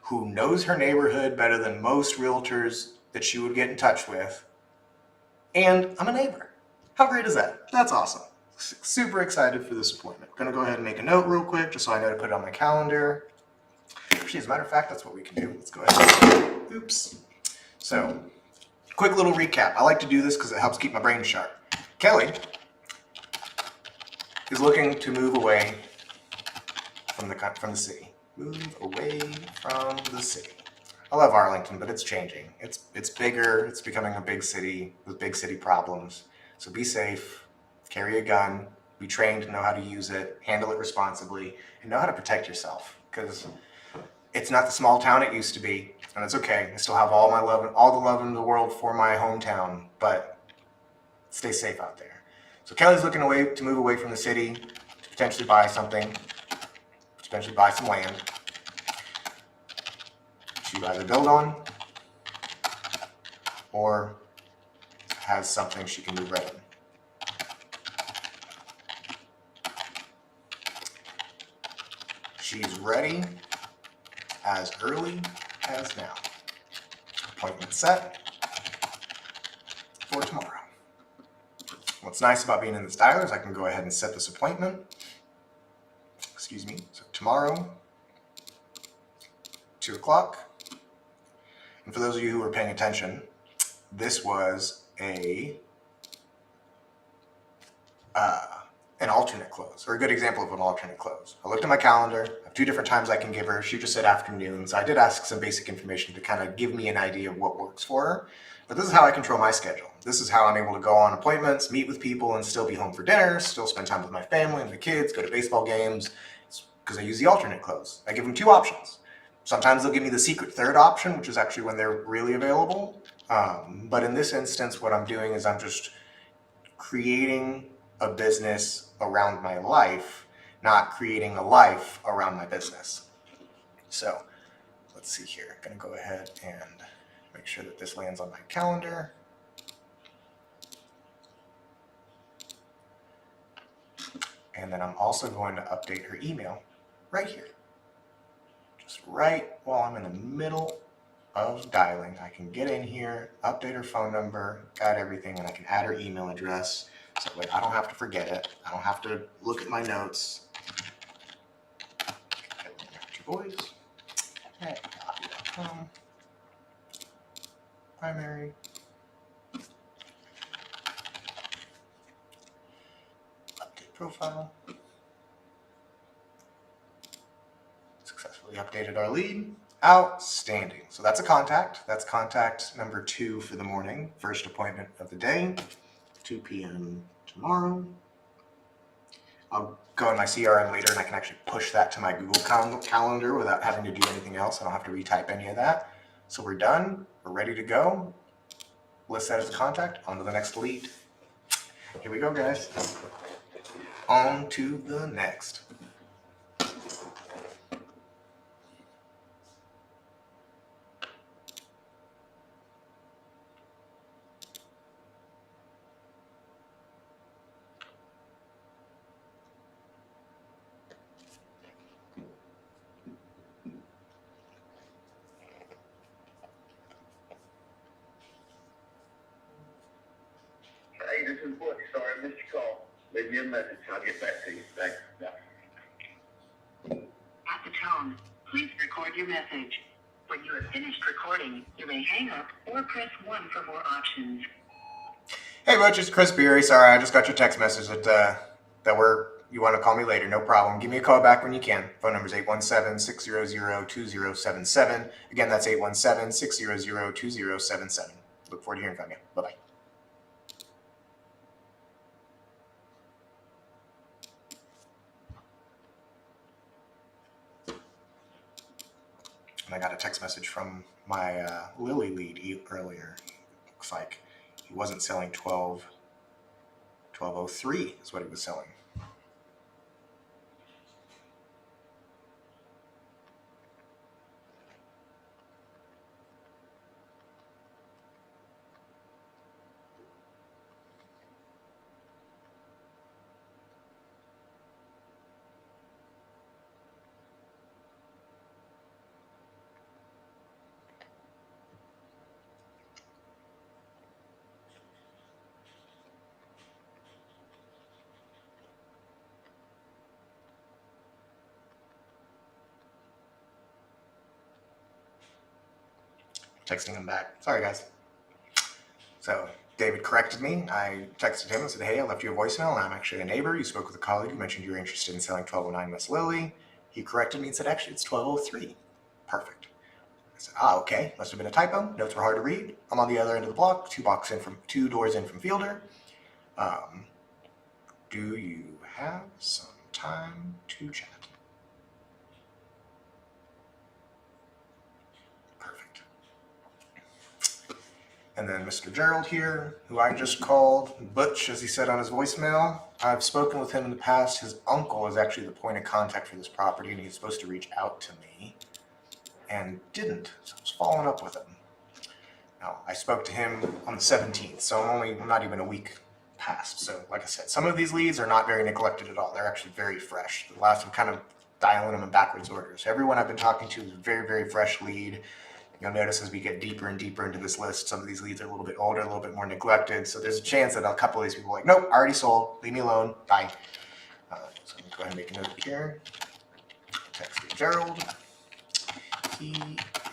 who knows her neighborhood better than most realtors that she would get in touch with. And I'm a neighbor. How great is that? That's awesome. Super excited for this appointment. Gonna go ahead and make a note real quick just so I know to put it on my calendar. Actually, as a matter of fact, that's what we can do. Let's go ahead. Oops. So, quick little recap. I like to do this because it helps keep my brain sharp. Kelly is looking to move away from the city. Move away from the city. I love Arlington, but it's changing. It's bigger. It's becoming a big city with big city problems. So be safe. Carry a gun. Be trained to know how to use it. Handle it responsibly, and know how to protect yourself. Because it's not the small town it used to be, and it's okay. I still have all the love in the world for my hometown. But stay safe out there. So Kelly's looking to move away from the city to potentially buy something. Potentially buy some land to either build on or has something she can move right in. She's ready as early as now. Appointment set for tomorrow. What's nice about being in this dialer is I can go ahead and set this appointment. Excuse me. So tomorrow, 2 o'clock. And for those of you who are paying attention, this was an alternate close, or a good example of an alternate close. I looked at my calendar. I have 2 different times I can give her. She just said afternoon, so I did ask some basic information to kind of give me an idea of what works for her. But this is how I control my schedule. This is how I'm able to go on appointments, meet with people, and still be home for dinner, still spend time with my family and the kids, go to baseball games, because I use the alternate close. I give them 2 options. Sometimes they'll give me the secret third option, which is actually when they're really available. But in this instance, what I'm doing is I'm just creating a business around my life, not creating a life around my business. So let's see here. I'm gonna go ahead and make sure that this lands on my calendar. And then I'm also going to update her email right here. Just right while I'm in the middle of dialing, I can get in here, update her phone number, got everything, and I can add her email address. So that way I don't have to forget it. I don't have to look at my notes. Boys at yahoo.com. Primary. Update profile. Successfully updated our lead. Outstanding. So that's a contact. That's contact number 2 for the morning. First appointment of the day. 2 p.m. tomorrow. I'll go in my CRM later and I can actually push that to my Google Calendar without having to do anything else. I don't have to retype any of that. So we're done. We're ready to go. List that as a contact. On to the next lead. Here we go, guys. On to the next. Hey, this is Butch. Sorry I missed your call. Leave me a message. I'll get back to you. Thanks. Bye. At the tone, please record your message. When you have finished recording, you may hang up or press 1 for more options. Hey, Butch, it's Chris Beery. Sorry, I just got your text message that you want to call me later. No problem. Give me a call back when you can. Phone number is 817-600-2077. Again, that's 817-600-2077. Look forward to hearing from you. Bye-bye. And I got a text message from my Lily lead earlier. Looks like he wasn't selling 1203 is what he was selling. Texting him back. Sorry, guys. So David corrected me. I texted him and said, hey, I left you a voicemail and I'm actually a neighbor. You spoke with a colleague who mentioned you were interested in selling 1209 West Lily. He corrected me and said, actually, it's 1203. Perfect. I said, okay. Must have been a typo. Notes were hard to read. I'm on the other end of the block, 2 doors in from Fielder. Do you have some time to chat? Perfect. And then Mr. Gerald here, who I just called, Butch, as he said on his voicemail. I've spoken with him in the past. His uncle is actually the point of contact for this property, and he's supposed to reach out to me and didn't. So I was following up with him. Now, I spoke to him on the 17th, so I'm not even a week past. So like I said, some of these leads are not very neglected at all. They're actually very fresh. The last one kind of dialing them in backwards order. So everyone I've been talking to is a very, very fresh lead. You'll notice as we get deeper and deeper into this list, some of these leads are a little bit older, a little bit more neglected. So there's a chance that a couple of these people are like, nope, already sold, leave me alone, bye. So I'm going to go ahead and make a note here. Text Gerald. He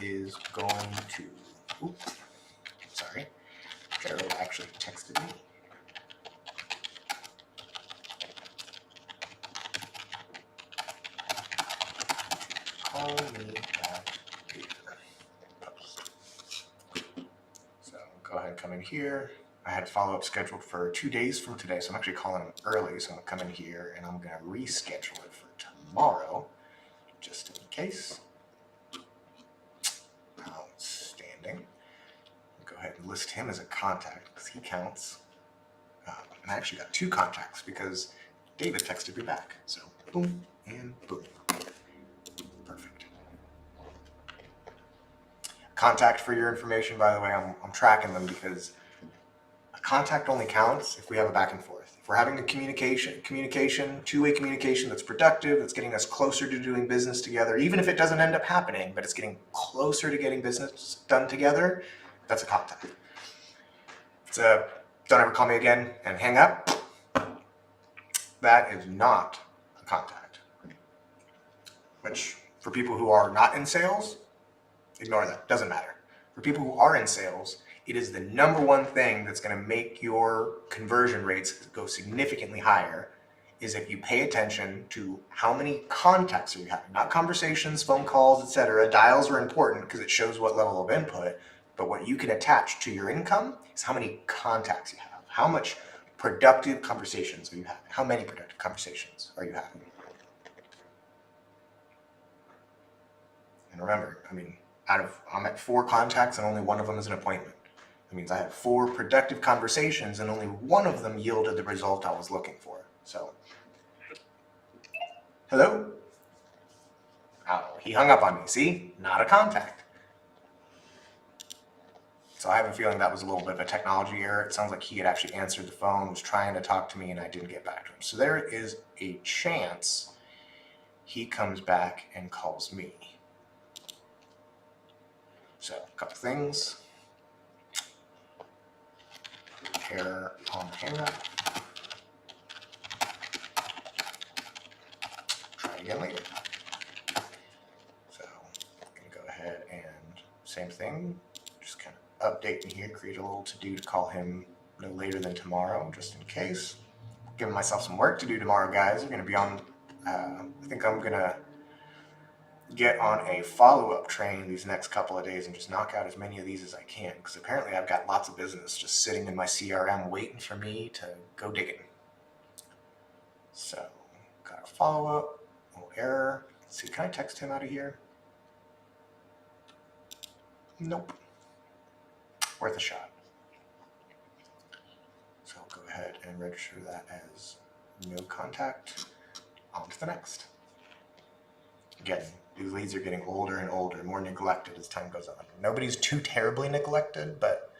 is going to, oops, sorry, Gerald actually texted me. Call me back later. Post. So go ahead and come in here. I had follow-up scheduled for 2 days from today, so I'm actually calling him early. So I'm gonna come in here and I'm gonna reschedule it for tomorrow, just in case. Outstanding. Go ahead and list him as a contact because he counts. And I actually got 2 contacts because David texted me back. So boom and boom. Perfect. Contact for your information, by the way, I'm tracking them because a contact only counts if we have a back and forth. If we're having a communication, two-way communication that's productive, that's getting us closer to doing business together, even if it doesn't end up happening, but it's getting closer to getting business done together, that's a contact. It's a don't ever call me again and hang up. That is not a contact. Which, for people who are not in sales, ignore that, doesn't matter. For people who are in sales, it is the number one thing that's going to make your conversion rates go significantly higher is if you pay attention to how many contacts are you having, not conversations, phone calls, etc. Dials are important because it shows what level of input, but what you can attach to your income is how many contacts you have, how much productive conversations are you having, how many productive conversations are you having. And remember, I mean, I'm at 4 contacts and only one of them is an appointment. That means I had 4 productive conversations and only one of them yielded the result I was looking for. So, hello? Oh, he hung up on me. See? Not a contact. So I have a feeling that was a little bit of a technology error. It sounds like he had actually answered the phone, was trying to talk to me, and I didn't get back to him. So there is a chance he comes back and calls me. So, a couple things. Hair on hair. Try again later. So, I'm going to go ahead and same thing. Just kind of update me here, create a little to-do to call him no later than tomorrow, just in case. Giving myself some work to do tomorrow, guys. I'm going to be on, I think I'm going to get on a follow-up train these next couple of days and just knock out as many of these as I can, because apparently I've got lots of business just sitting in my CRM waiting for me to go digging. So, got a follow-up, little error. Let's see, can I text him out of here? Nope. Worth a shot. So go ahead and register that as no contact. On to the next. Again, these leads are getting older and older, more neglected as time goes on. Nobody's too terribly neglected, but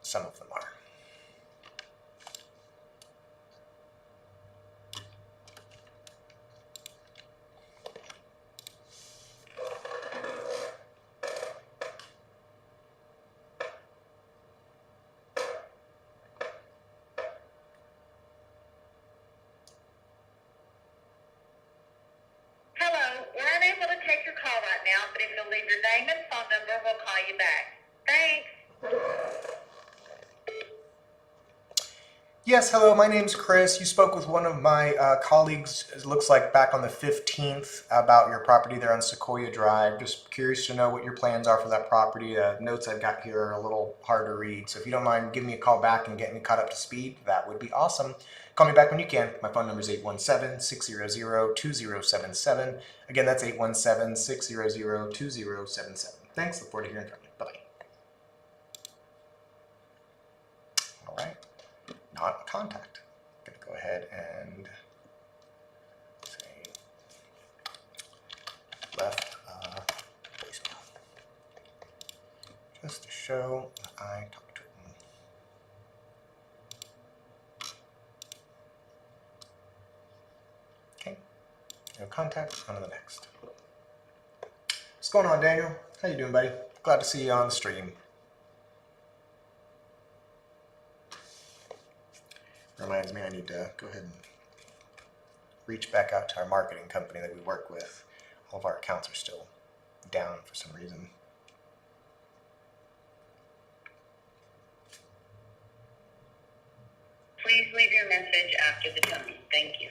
some of them are. Hello, we're unable to take your call right now, but if you'll leave your name and phone number, we'll call you back. Thanks. Yes, hello, my name's Chris. You spoke with one of my colleagues, it looks like back on the 15th, about your property there on Sequoia Drive. Just curious to know what your plans are for that property. Notes I've got here are a little hard to read, so if you don't mind giving me a call back and getting me caught up to speed, that would be awesome. Call me back when you can. My phone number is 817-600-2077. Again, that's 817-600-2077. Thanks, look forward to hearing from you. Bye-bye. All right. Not a contact. I'm gonna go ahead and say left voicemail just to show that I talked to him. No contact. On to the next. What's going on, Daniel? How you doing, buddy? Glad to see you on the stream. Reminds me I need to go ahead and reach back out to our marketing company that we work with. All of our accounts are still down for some reason. Please leave your message after the tone. Thank you.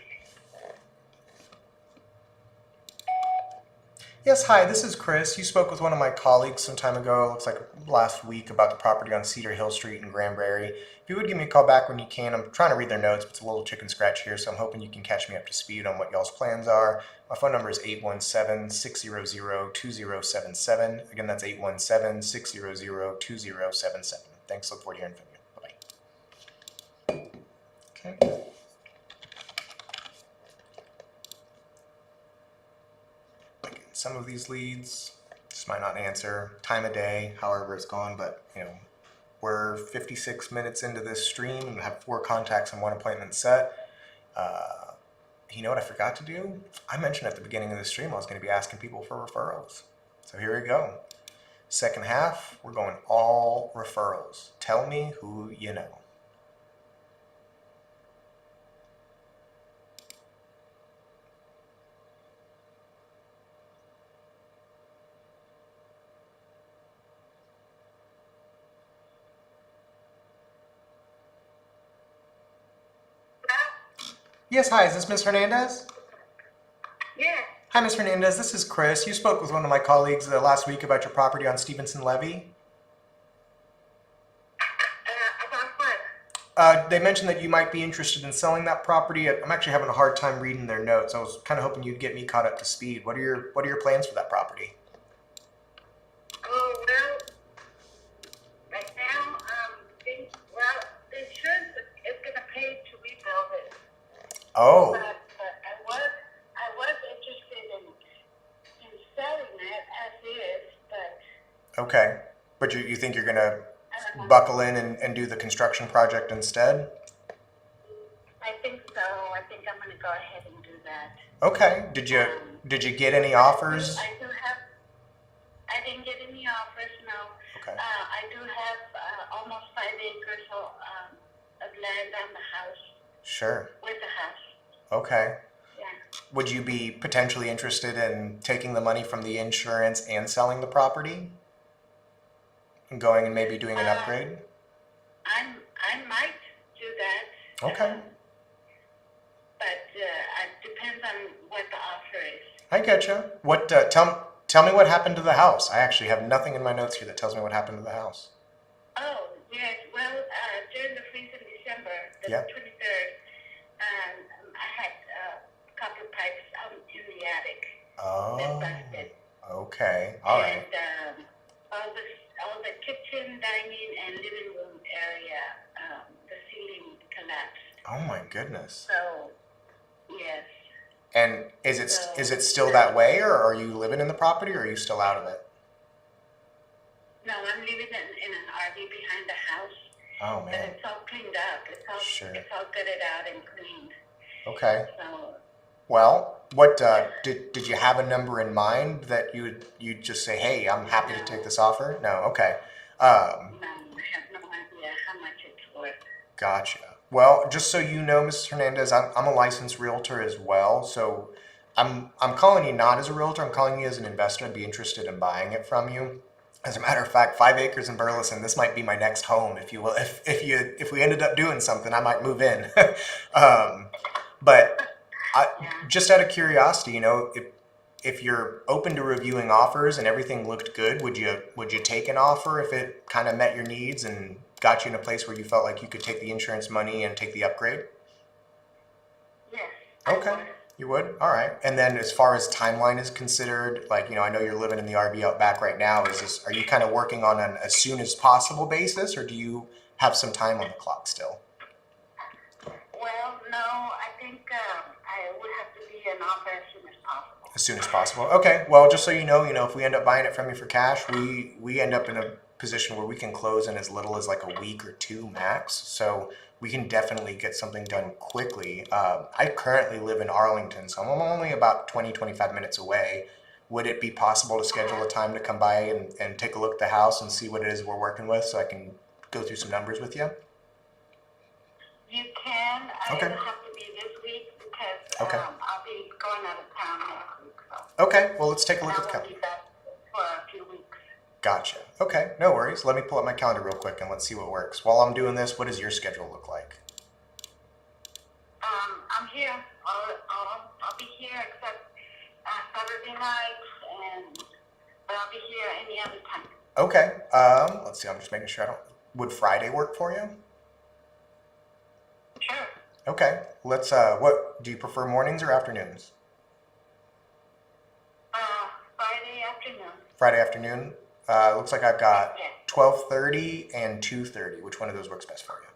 Yes, hi, this is Chris. You spoke with one of my colleagues some time ago, looks like last week, about the property on Cedar Hill Street in Granbury. If you would give me a call back when you can, I'm trying to read their notes, but it's a little chicken scratch here, so I'm hoping you can catch me up to speed on what y'all's plans are. My phone number is 817-600-2077. Again, that's 817-600-2077. Thanks, look forward to hearing from you. Bye-bye. Okay. Some of these leads just might not answer, time of day, however it's gone, but we're 56 minutes into this stream and have 4 contacts and 1 appointment set. You know what I forgot to do? I mentioned at the beginning of the stream I was going to be asking people for referrals. So here we go. Second half, we're going all referrals. Tell me who you know. Yes, hi, is this Ms. Hernandez? Yeah. Hi, Ms. Hernandez, this is Chris. You spoke with one of my colleagues last week about your property on Stevenson Levee. About what? They mentioned that you might be interested in selling that property. I'm actually having a hard time reading their notes. I was kind of hoping you'd get me caught up to speed. What are your plans for that property? Oh, well, right now, the insurance is going to pay to rebuild it. Oh, But I was interested in selling it as is, but okay. But you think you're gonna I don't know. buckle in and do the construction project instead? I think so. I think I'm going to go ahead and do that. Okay. Did you get any offers? I didn't get any offers, no. Okay. I do have almost 5 acres of land on the house, Sure. with the house. Okay. Yeah. Would you be potentially interested in taking the money from the insurance and selling the property? And going and maybe doing an upgrade? I might do that. Okay. But it depends on what the offer is. I getcha. What? Tell me what happened to the house. I actually have nothing in my notes here that tells me what happened to the house. Oh, yes. Well, during the freeze in December, the Yeah. 23rd, I had a couple of pipes out in the attic that Oh. busted. Okay. All right. And all the kitchen, dining, and living room area, the ceiling collapsed. Oh my goodness. So, yes. And is it still that way, or are you living in the property, or are you still out of it? No, I'm living in an RV behind the house, Oh but man. it's all cleaned up. It's all Sure. gutted out and cleaned. Okay. So, Well, what did you have a number in mind that you'd just say, hey, I'm happy to take this offer? No. Okay. no, I have no idea how much it's worth. Gotcha. Well, just so you know, Mrs. Hernandez, I'm a licensed realtor as well. So I'm calling you not as a realtor. I'm calling you as an investor. I'd be interested in buying it from you. As a matter of fact, 5 acres in Burleson. This might be my next home, if you will. If we ended up doing something, I might move in. But just out of curiosity, if you're open to reviewing offers and everything looked good, would you take an offer if it kind of met your needs and got you in a place where you felt like you could take the insurance money and take the upgrade? Yes. Okay. You would? All right. And then as far as timeline is considered, I know you're living in the RV out back right now. Are you kind of working on an as soon as possible basis, or do you have some time on the clock still? Well, no, I think I would have to be an offer as soon as possible. As soon as possible. Okay. Well, just so you know, if we end up buying it from you for cash, we end up in a position where we can close in as little as like a week or two max. So we can definitely get something done quickly. I currently live in Arlington, so I'm only about 20, 25 minutes away. Would it be possible to schedule a time to come by and take a look at the house and see what it is we're working with so I can go through some numbers with you? You can. Okay. It'll have to be this week because Okay. I'll be going out of town next week. So Okay, well, let's take a look I at the won't calendar. be back for a few weeks. Gotcha. Okay, no worries. Let me pull up my calendar real quick and let's see what works. While I'm doing this, what does your schedule look like? I'm here. I'll be here except Saturday night, but I'll be here any other time. Okay, let's see, I'm just making sure I don't, would Friday work for you? Sure. Okay, let's, what, do you prefer mornings or afternoons? Friday afternoon. Friday afternoon, looks like I've got Yeah. 12:30 and 2:30. Which one of those works best for you?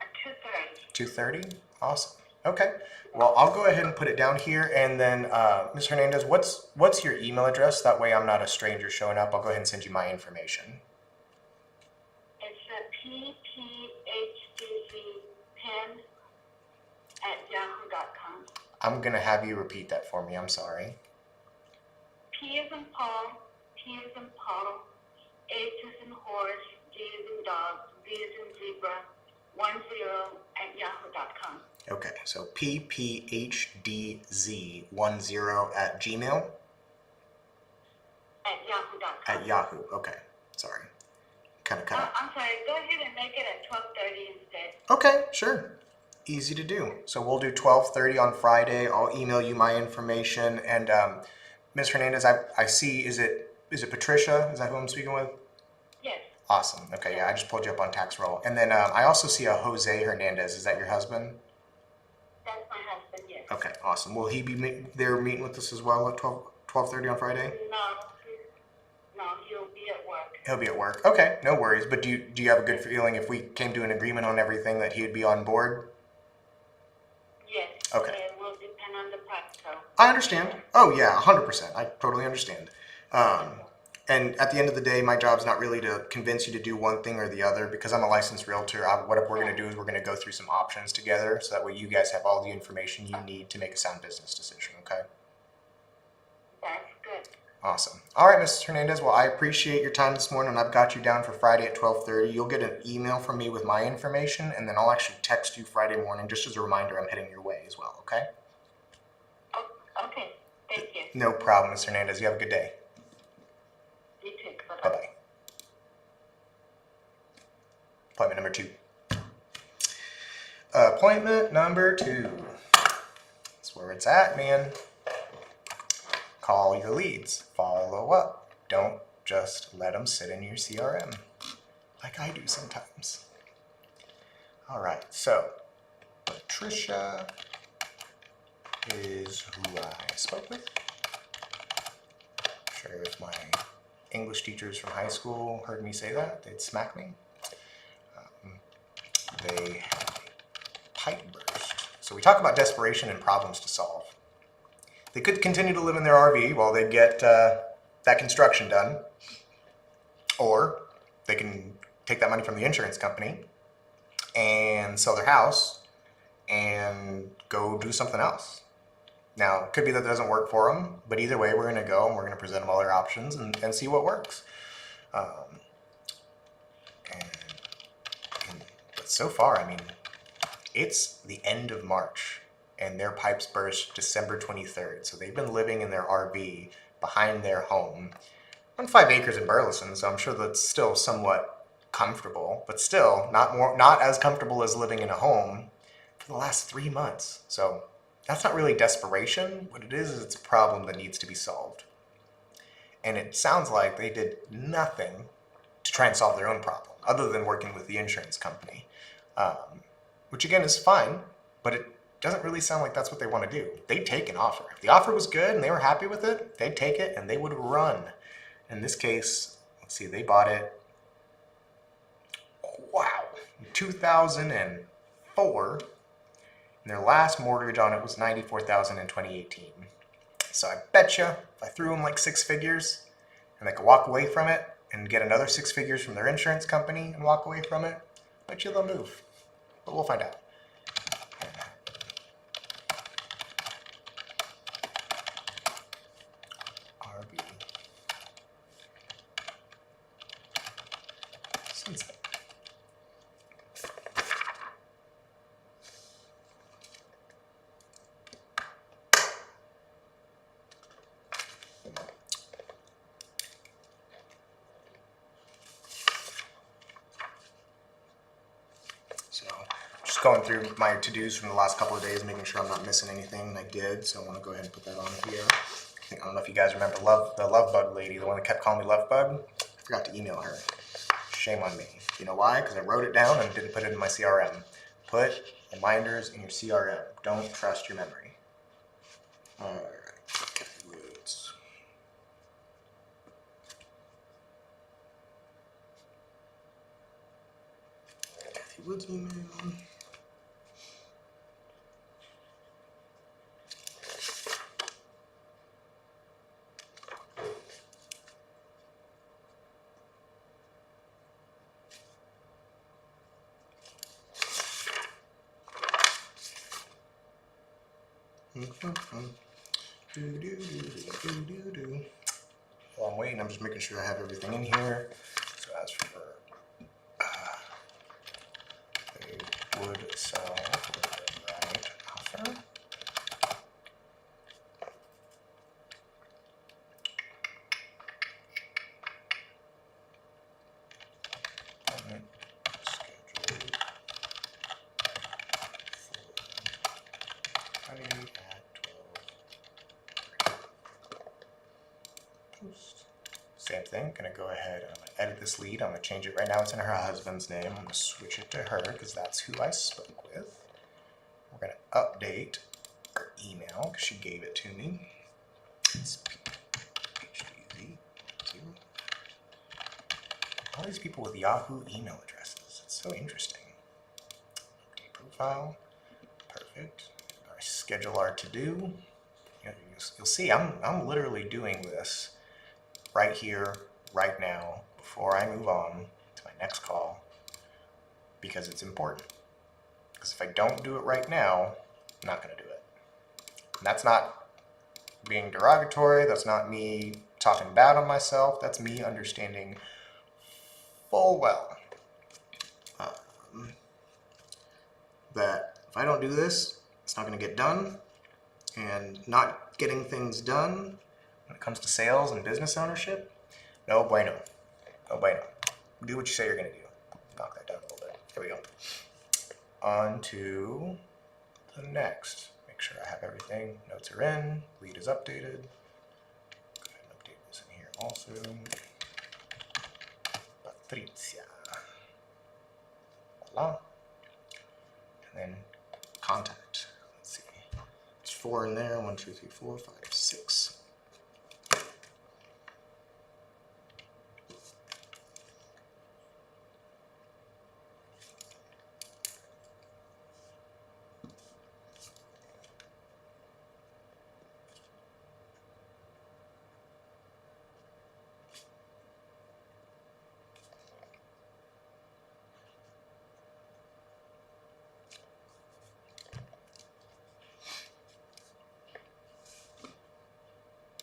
At 2:30. 2:30? Awesome. Okay, well, I'll go ahead and put it down here, and then, Ms. Hernandez, what's your email address? That way I'm not a stranger showing up. I'll go ahead and send you my information. It's a pphdcpen@yahoo.com. I'm gonna have you repeat that for me, I'm sorry. P is in Paul, P is in Paul, H is in horse, G is in dog, Z is in zebra, 10 @yahoo.com. Okay, so pphdz10@gmail At yahoo.com. at Yahoo. Okay, sorry. Kind of cut out. I'm sorry, go ahead and make it at 12:30 instead. Okay, sure. Easy to do. So we'll do 12:30 on Friday. I'll email you my information. And Ms. Hernandez, I see, is it Patricia? Is that who I'm speaking with? Yes, Awesome. Okay, yeah, I just pulled you up on Tax Roll. And then I also see a Jose Hernandez. Is that your husband? that's my husband, yes. Okay, awesome. Will he be there meeting with us as well at 12:30 on Friday? No, he'll be at work. He'll be at work. Okay, no worries. But do you have a good feeling if we came to an agreement on everything that he would be on board? Yes. Okay. It will depend on the price, so. I understand. Oh yeah, 100%. I totally understand. And at the end of the day, my job's not really to convince you to do one thing or the other because I'm a licensed realtor. What we're going to do is we're going to go through some options together so that way you guys have all the information you need to make a sound business decision, okay? That's good. Awesome. All right, Mrs. Hernandez. Well, I appreciate your time this morning. I've got you down for Friday at 12:30. You'll get an email from me with my information, and then I'll actually text you Friday morning just as a reminder I'm heading your way as well, okay? Oh, okay, thank you. No problem, Mrs. Hernandez. You have a good day. You too. Bye-bye. Bye-bye. Appointment number 2. Appointment number 2. That's where it's at, man. Call your leads. Follow up. Don't just let them sit in your CRM like I do sometimes. All right, so Patricia is who I spoke with. Sure, if my English teachers from high school heard me say that, they'd smack me. They had a pipe burst. So we talk about desperation and problems to solve. They could continue to live in their RV while they get that construction done, or they can take that money from the insurance company and sell their house and go do something else. Now, it could be that doesn't work for them, but either way, we're going to go and we're going to present them all their options and see what works. But so far, I mean, it's the end of March and their pipes burst December 23rd. So they've been living in their RV behind their home on 5 acres in Burleson. So I'm sure that's still somewhat comfortable, but still not as comfortable as living in a home for the last 3 months. So that's not really desperation. What it is it's a problem that needs to be solved. And it sounds like they did nothing to try and solve their own problem, other than working with the insurance company, which again is fine, but it doesn't really sound like that's what they want to do. They'd take an offer. If the offer was good and they were happy with it, they'd take it and they would run. In this case, let's see, they bought it, wow, 2004. And their last mortgage on it was $94,000 in 2018. So I bet you if I threw them like 6 figures and they could walk away from it, and get another 6 figures from their insurance company and walk away from it, bet you they'll move. But we'll find out. RB Sunset. So just going through my to-dos from the last couple of days, making sure I'm not missing anything, and I did, so I want to go ahead and put that on here. I don't know if you guys remember the Love Bug lady, the one that kept calling me Love Bug. I forgot to email her. Shame on me. You know why? Because I wrote it down and didn't put it in my CRM. Put reminders in your CRM. Don't trust your memory. Alright, Kathy Woods. Kathy Woods email. While I'm waiting, I'm just making sure I have everything in here. So as for they would sell for the right offer. Appointment scheduled for Friday at 12:30. Post. Same thing, gonna go ahead and I'm gonna edit this lead. I'm gonna change it right now. It's in her husband's name. I'm gonna switch it to her because that's who I spoke with. We're gonna update her email because she gave it to me. It's HDZ. All these people with Yahoo email addresses. It's so interesting. Update profile. Perfect. I schedule our to-do. You'll see I'm literally doing this right here, right now, before I move on to my next call, because it's important. Because if I don't do it right now, I'm not going to do it. And that's not being derogatory. That's not me talking bad on myself. That's me understanding full well that if I don't do this, it's not going to get done. And not getting things done when it comes to sales and business ownership, no bueno. No bueno. Do what you say you're going to do. Knock that down a little bit. Here we go. On to the next. Make sure I have everything. Notes are in. Lead is updated. Go ahead and update this in here also. Patricia. Voila. And then contact. Let's see. There's 4 in there. 1, 2, 3, 4, 5, 6.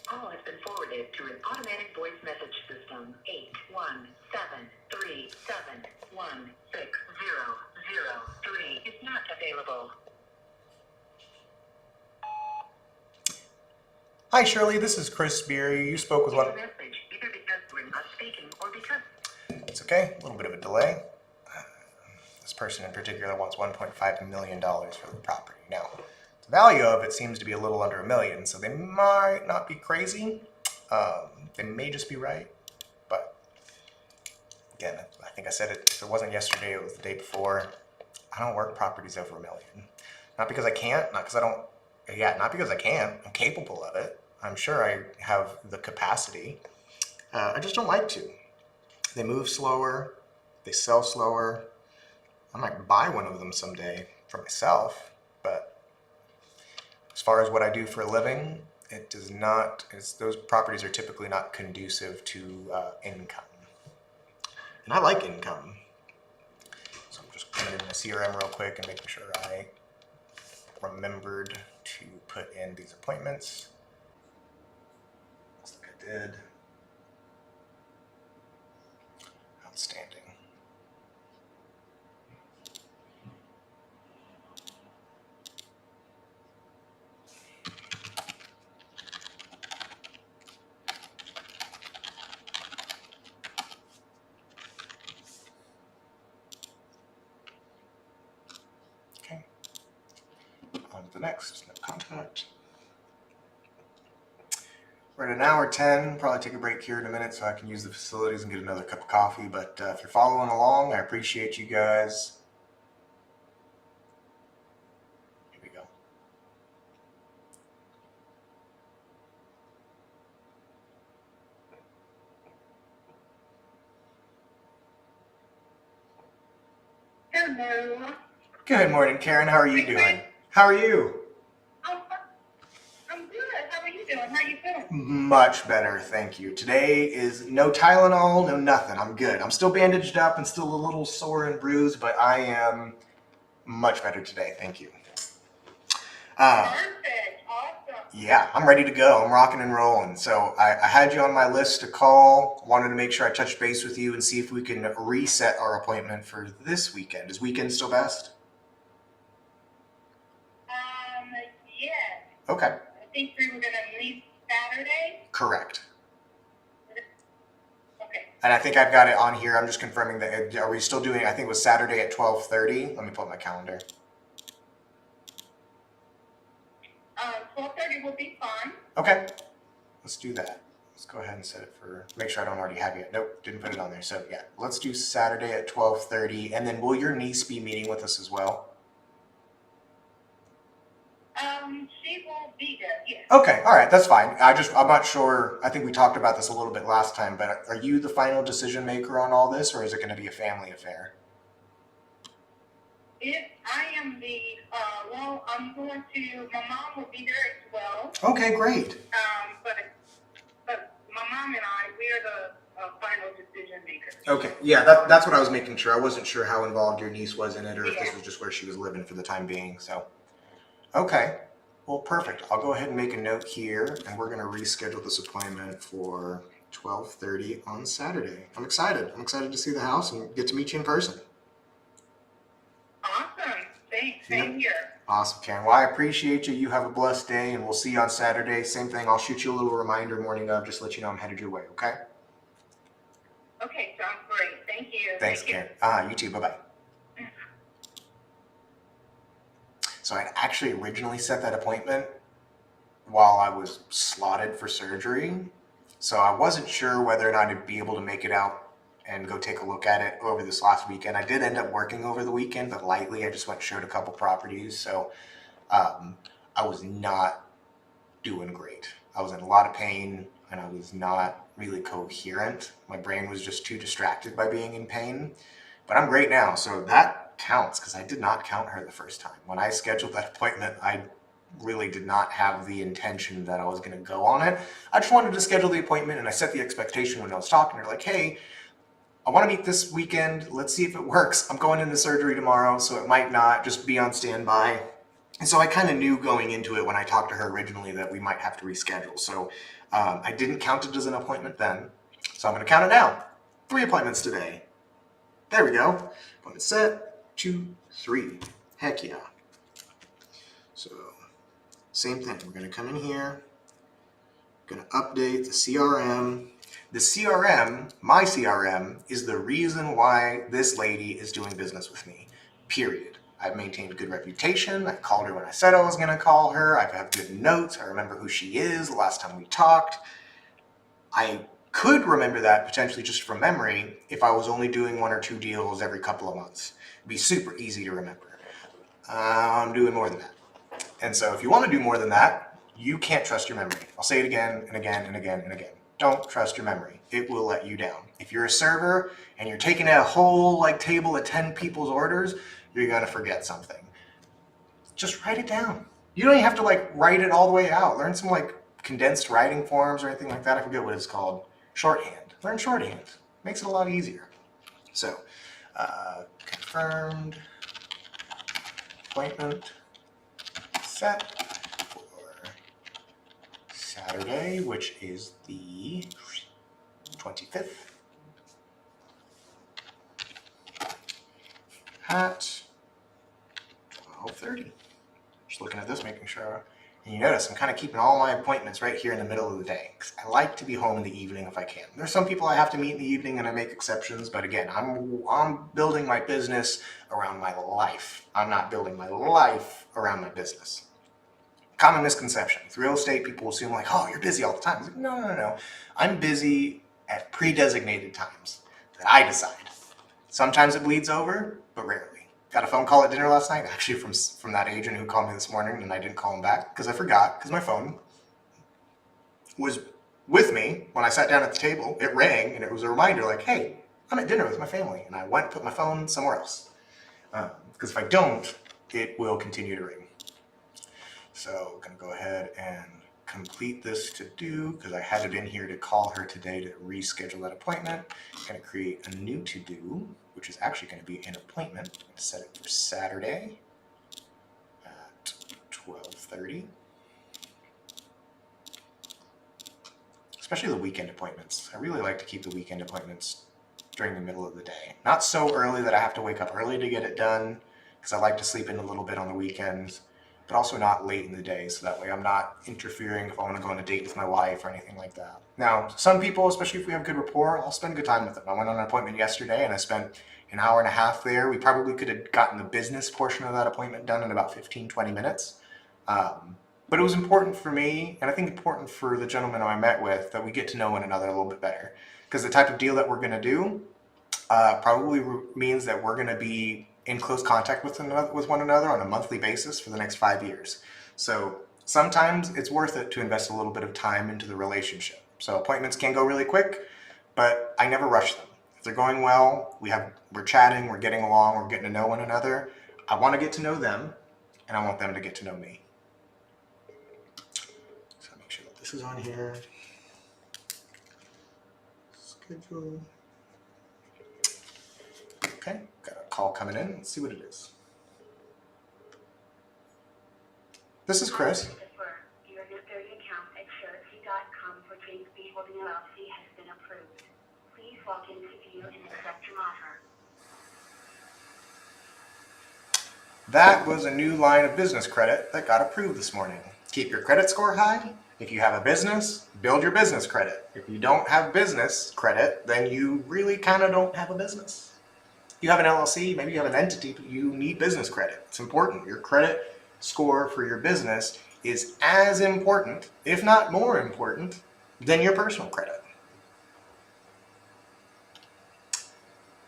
Call has been forwarded to an automatic voice message system. 81737160003 is not available. Hi Shirley, this is Chris Beery. You spoke with one. Leave a message either because we're not speaking or because It's okay, a little bit of a delay. This person in particular wants $1.5 million for the property. Now, the value of it seems to be a little under $1 million, so they might not be crazy. They may just be right, but again, I think I said it, if it wasn't yesterday, it was the day before. I don't work properties over $1 million. Not because I can't, not because I don't, not because I can't. I'm capable of it. I'm sure I have the capacity. I just don't like to. They move slower, they sell slower. I might buy one of them someday for myself, but as far as what I do for a living, it does not, those properties are typically not conducive to income. And I like income. So I'm just coming in the CRM real quick and making sure I remembered to put in these appointments. Looks like I did. Outstanding. Okay. On to the next. No contact. We're at an hour 10. Probably take a break here in a minute so I can use the facilities and get another cup of coffee. But if you're following along, I appreciate you guys. Here we go. Hello. Good morning, Karen. How are you doing? How are you? I'm good. How are you doing? How are you feeling? Much better, thank you. Today is no Tylenol, no nothing. I'm good. I'm still bandaged up and still a little sore and bruised, but I am much better today, thank you. Perfect. Awesome. Yeah, I'm ready to go. I'm rocking and rolling. So I had you on my list to call. Wanted to make sure I touched base with you and see if we can reset our appointment for this weekend. Is weekend still best? Yes. Okay, I think we were gonna leave Saturday. correct. Okay. And I think I've got it on here. I'm just confirming that. Are we still doing? I think it was Saturday at 12:30. Let me pull up my calendar. 12:30 will be fine. Okay, let's do that. Let's go ahead and set it for. Make sure I don't already have it. Nope, didn't put it on there. So yeah, let's do Saturday at 12:30. And then will your niece be meeting with us as well? She will be there. Yes. Okay, all right, that's fine. I'm not sure. I think we talked about this a little bit last time, but are you the final decision maker on all this, or is it going to be a family affair? If I am the well, I'm going to. My mom will be there as well. Okay, great. But my mom and I, we are the final decision makers. Okay, yeah, that's what I was making sure. I wasn't sure how involved your niece was in it, or if this was just where she was living for the time being. So, okay, well, perfect. I'll go ahead and make a note here, and we're gonna reschedule this appointment for 12:30 on Saturday. I'm excited. I'm excited to see the house and get to meet you in person. Awesome. Thanks. Same here. Awesome, Karen. Well, I appreciate you. You have a blessed day, and we'll see you on Saturday. Same thing. I'll shoot you a little reminder morning of, just let you know I'm headed your way. Okay? Okay, sounds great. Thank you. Thanks, Thank you. Karen. You too. Bye-bye. So I'd actually originally set that appointment while I was slotted for surgery. So I wasn't sure whether or not I'd be able to make it out and go take a look at it over this last weekend. I did end up working over the weekend, but lightly. I just went and showed a couple properties. So I was not doing great. I was in a lot of pain and I was not really coherent. My brain was just too distracted by being in pain. But I'm great now. So that counts because I did not count her the first time. When I scheduled that appointment, I really did not have the intention that I was going to go on it. I just wanted to schedule the appointment, and I set the expectation when I was talking to her, like, hey, I want to meet this weekend. Let's see if it works. I'm going into surgery tomorrow, so it might not. Just be on standby. And so I kind of knew going into it when I talked to her originally that we might have to reschedule. So I didn't count it as an appointment then. So I'm going to count it now. 3 appointments today. There we go. Appointment set, 2, 3. Heck yeah. So same thing. We're going to come in here. Going to update the CRM. The CRM, my CRM, is the reason why this lady is doing business with me. Period. I've maintained a good reputation. I called her when I said I was going to call her. I have good notes. I remember who she is the last time we talked. I could remember that potentially just from memory if I was only doing 1 or 2 deals every couple of months. It'd be super easy to remember. I'm doing more than that. And so if you want to do more than that, you can't trust your memory. I'll say it again and again and again and again. Don't trust your memory. It will let you down. If you're a server and you're taking a whole table of 10 people's orders, you're going to forget something. Just write it down. You don't even have to write it all the way out. Learn some condensed writing forms or anything like that. I forget what it's called. Shorthand. Learn shorthand. Makes it a lot easier. So, confirmed appointment set for Saturday, which is the 25th at 12:30. Just looking at this, making sure. And you notice I'm kind of keeping all my appointments right here in the middle of the day because I like to be home in the evening if I can. There's some people I have to meet in the evening and I make exceptions, but again, I'm building my business around my life. I'm not building my life around my business. Common misconception. With real estate, people assume like, oh, you're busy all the time. It's like, no. I'm busy at pre-designated times that I decide. Sometimes it bleeds over, but rarely. Got a phone call at dinner last night, actually from that agent who called me this morning, and I didn't call him back because I forgot, because my phone was with me when I sat down at the table. It rang, and it was a reminder like, hey, I'm at dinner with my family, and I went and put my phone somewhere else. Because if I don't, it will continue to ring. So I'm going to go ahead and complete this to-do because I had it in here to call her today to reschedule that appointment. I'm going to create a new to-do, which is actually going to be an appointment. I'm going to set it for Saturday at 12:30. Especially the weekend appointments. I really like to keep the weekend appointments during the middle of the day. Not so early that I have to wake up early to get it done, because I like to sleep in a little bit on the weekends, but also not late in the day, so that way I'm not interfering if I want to go on a date with my wife or anything like that. Now, some people, especially if we have good rapport, I'll spend good time with them. I went on an appointment yesterday and I spent an hour and a half there. We probably could have gotten the business portion of that appointment done in about 15-20 minutes. But it was important for me, and I think important for the gentleman I met with, that we get to know one another a little bit better. Because the type of deal that we're going to do probably means that we're going to be in close contact with one another on a monthly basis for the next 5 years. So sometimes it's worth it to invest a little bit of time into the relationship. So appointments can go really quick, but I never rush them. If they're going well, we're chatting, we're getting along, we're getting to know one another. I want to get to know them, and I want them to get to know me. So make sure that this is on here. Schedule. Okay, got a call coming in. Let's see what it is. This is Chris. Your Newsbury account at Surety.com for James B. Holding LLC has been approved. Please log in to view and accept your offer. That was a new line of business credit that got approved this morning. Keep your credit score high. If you have a business, build your business credit. If you don't have business credit, then you really kind of don't have a business. You have an LLC, maybe you have an entity, but you need business credit. It's important. Your credit score for your business is as important, if not more important, than your personal credit.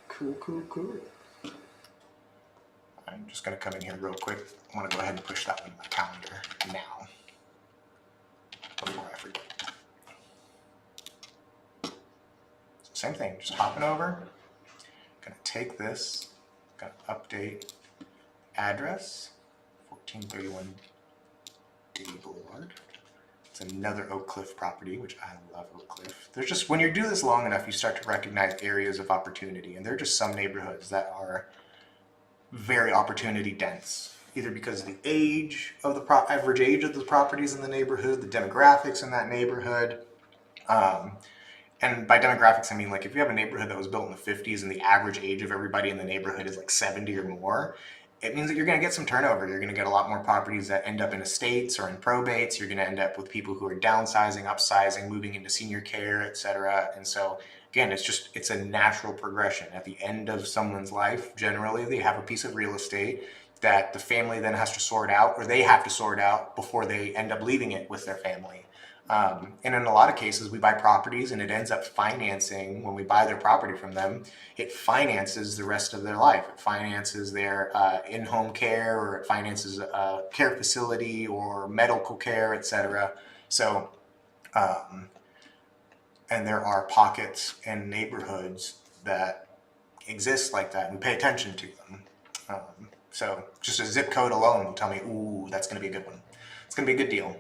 Cool. I'm just going to come in here real quick. I want to go ahead and push that one in my calendar now before I forget. So same thing, just hopping over. Going to take this, going to update address, 1431 Day Boulevard. It's another Oak Cliff property, which I love Oak Cliff. There's just, when you do this long enough, you start to recognize areas of opportunity, and there are just some neighborhoods that are very opportunity dense, either because of the age of the average age of the properties in the neighborhood, the demographics in that neighborhood. And by demographics, I mean like if you have a neighborhood that was built in the 50s and the average age of everybody in the neighborhood is like 70 or more, it means that you're going to get some turnover. You're going to get a lot more properties that end up in estates or in probates. You're going to end up with people who are downsizing, upsizing, moving into senior care, etc. And so again, it's a natural progression. At the end of someone's life, generally, they have a piece of real estate that the family then has to sort out, or they have to sort out before they end up leaving it with their family. And in a lot of cases, we buy properties and it ends up financing, when we buy their property from them, it finances the rest of their life. It finances their in-home care, or it finances a care facility or medical care, etc. So, and there are pockets and neighborhoods that exist like that, and we pay attention to them. So just a zip code alone will tell me, ooh, that's going to be a good one. It's going to be a good deal.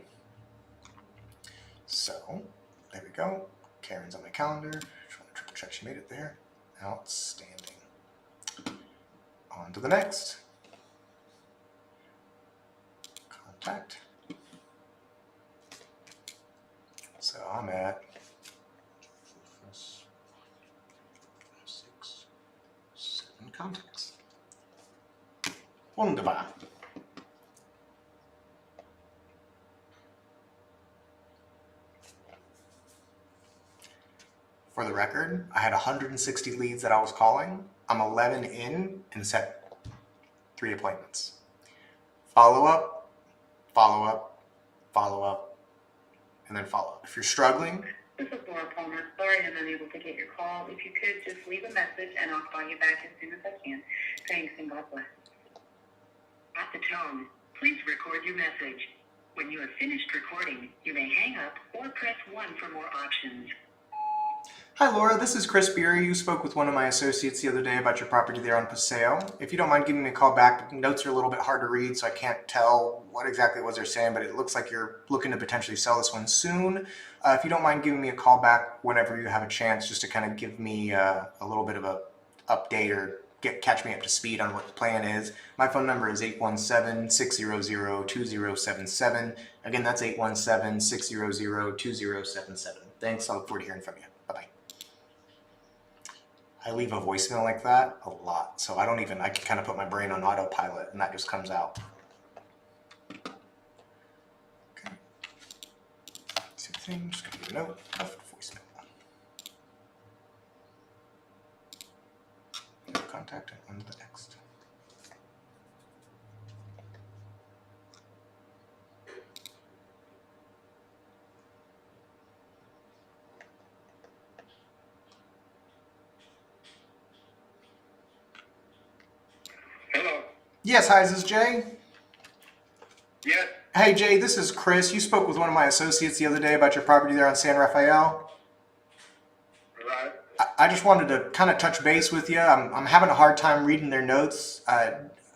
So there we go. Karen's on my calendar. Just want to triple check she made it there. Outstanding. On to the next. Contact. So I'm at 6, 7 contacts. Wunderbar. For the record, I had 160 leads that I was calling. I'm 11 in and set 3 appointments. Follow up, follow up, follow up, and then follow up. If you're struggling, This is Laura Palmer. Sorry I'm unable to get your call. If you could just leave a message and I'll call you back as soon as I can. Thanks and God bless. At the tone, please record your message. When you have finished recording, you may hang up or press 1 for more options. hi Laura, this is Chris Beery. You spoke with one of my associates the other day about your property there on Paseo. If you don't mind giving me a call back, notes are a little bit hard to read, so I can't tell what exactly it was they're saying, but it looks like you're looking to potentially sell this one soon. If you don't mind giving me a call back whenever you have a chance, just to kind of give me a little bit of a update or catch me up to speed on what the plan is. My phone number is 817-600-2077. Again, that's 817-600-2077. Thanks. I look forward to hearing from you. Bye-bye. I leave a voicemail like that a lot, so I can kind of put my brain on autopilot and that just comes out. Okay. Same thing, just gonna do a note, left voicemail. No contact and on to the next. Hello. Yes, hi, is this Jay? Yes. Hey Jay, this is Chris. You spoke with one of my associates the other day about your property there on San Rafael. Right. I just wanted to kind of touch base with you. I'm having a hard time reading their notes.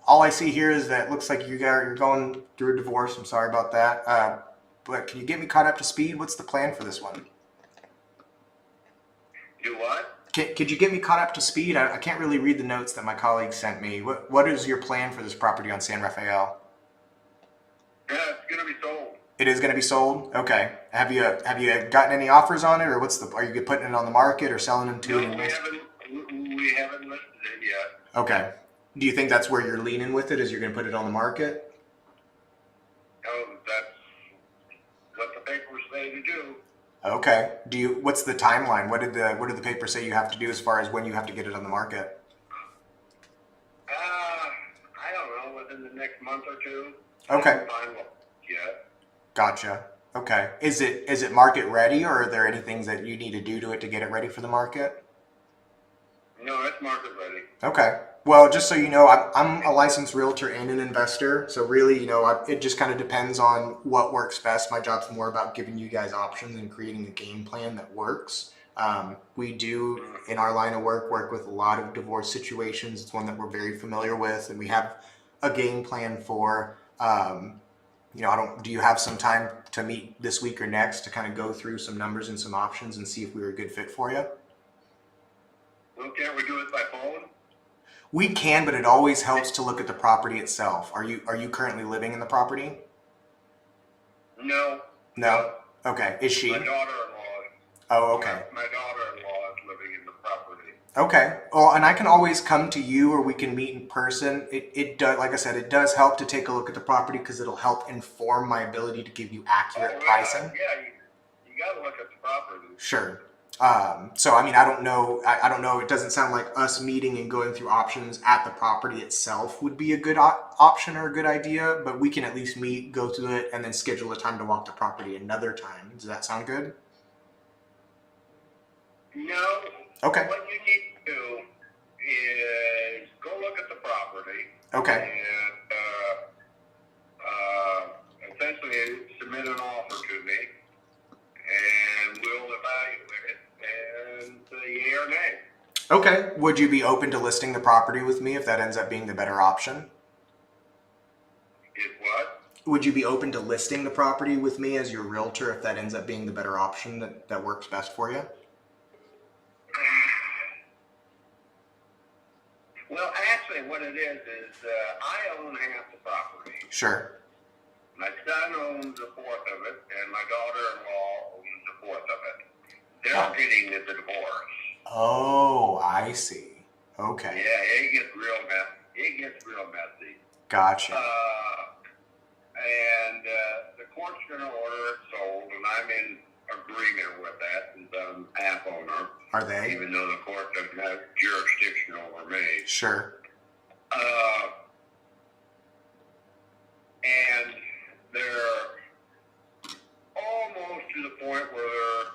All I see here is that it looks like you're going through a divorce. I'm sorry about that. But can you get me caught up to speed? What's the plan for this one? Do what? Could you get me caught up to speed? I can't really read the notes that my colleague sent me. What is your plan for this property on San Rafael? Yeah, it's gonna be sold. It is going to be sold. Okay. Have you gotten any offers on it, or are you putting it on the market or selling them to? No, we haven't listed it yet. Okay. Do you think that's where you're leaning with it? Is you're going to put it on the market? Oh, that's what the papers say to do. Okay. What's the timeline? What did the paper say you have to do as far as when you have to get it on the market? I don't know, within the next month or two. Okay. I haven't finalized yet. Gotcha. Okay. Is it market ready, or are there any things that you need to do to it to get it ready for the market? No, it's market ready. Okay. Well, just so you know, I'm a licensed realtor and an investor. So really, it just kind of depends on what works best. My job's more about giving you guys options and creating a game plan that works. We do, in our line of work with a lot of divorce situations. It's one that we're very familiar with, and we have a game plan for. Do you have some time to meet this week or next to kind of go through some numbers and some options and see if we were a good fit for you? Well, can't we do it by phone? We can, but it always helps to look at the property itself. Are you currently living in the property? No. No? Okay. Is she? My daughter-in-law. Oh, okay. My daughter-in-law is living in the property. Okay. Well, and I can always come to you, or we can meet in person. It does, like I said, it does help to take a look at the property because it'll help inform my ability to give you accurate pricing. Yeah, you got to look at the property. Sure. So I mean, I don't know. It doesn't sound like us meeting and going through options at the property itself would be a good option or a good idea, but we can at least meet, go through it, and then schedule a time to walk the property another time. Does that sound good? No. Okay. What you need to do is go look at the property. Okay. And essentially submit an offer to me, and we'll evaluate it and say yay or nay. Okay. Would you be open to listing the property with me if that ends up being the better option? Is what? Would you be open to listing the property with me as your realtor if that ends up being the better option that works best for you? Well, actually, really what it is I own half the property. Sure. My son owns a fourth of it, and my daughter-in-law owns a fourth of it. They're getting the divorce. Oh, I see. Okay. Yeah, it gets real messy. Gotcha. And the court's going to order it sold, and I'm in agreement with that since I'm half owner, Are they? even though the court doesn't have jurisdiction over me. Sure. And they're almost to the point where they're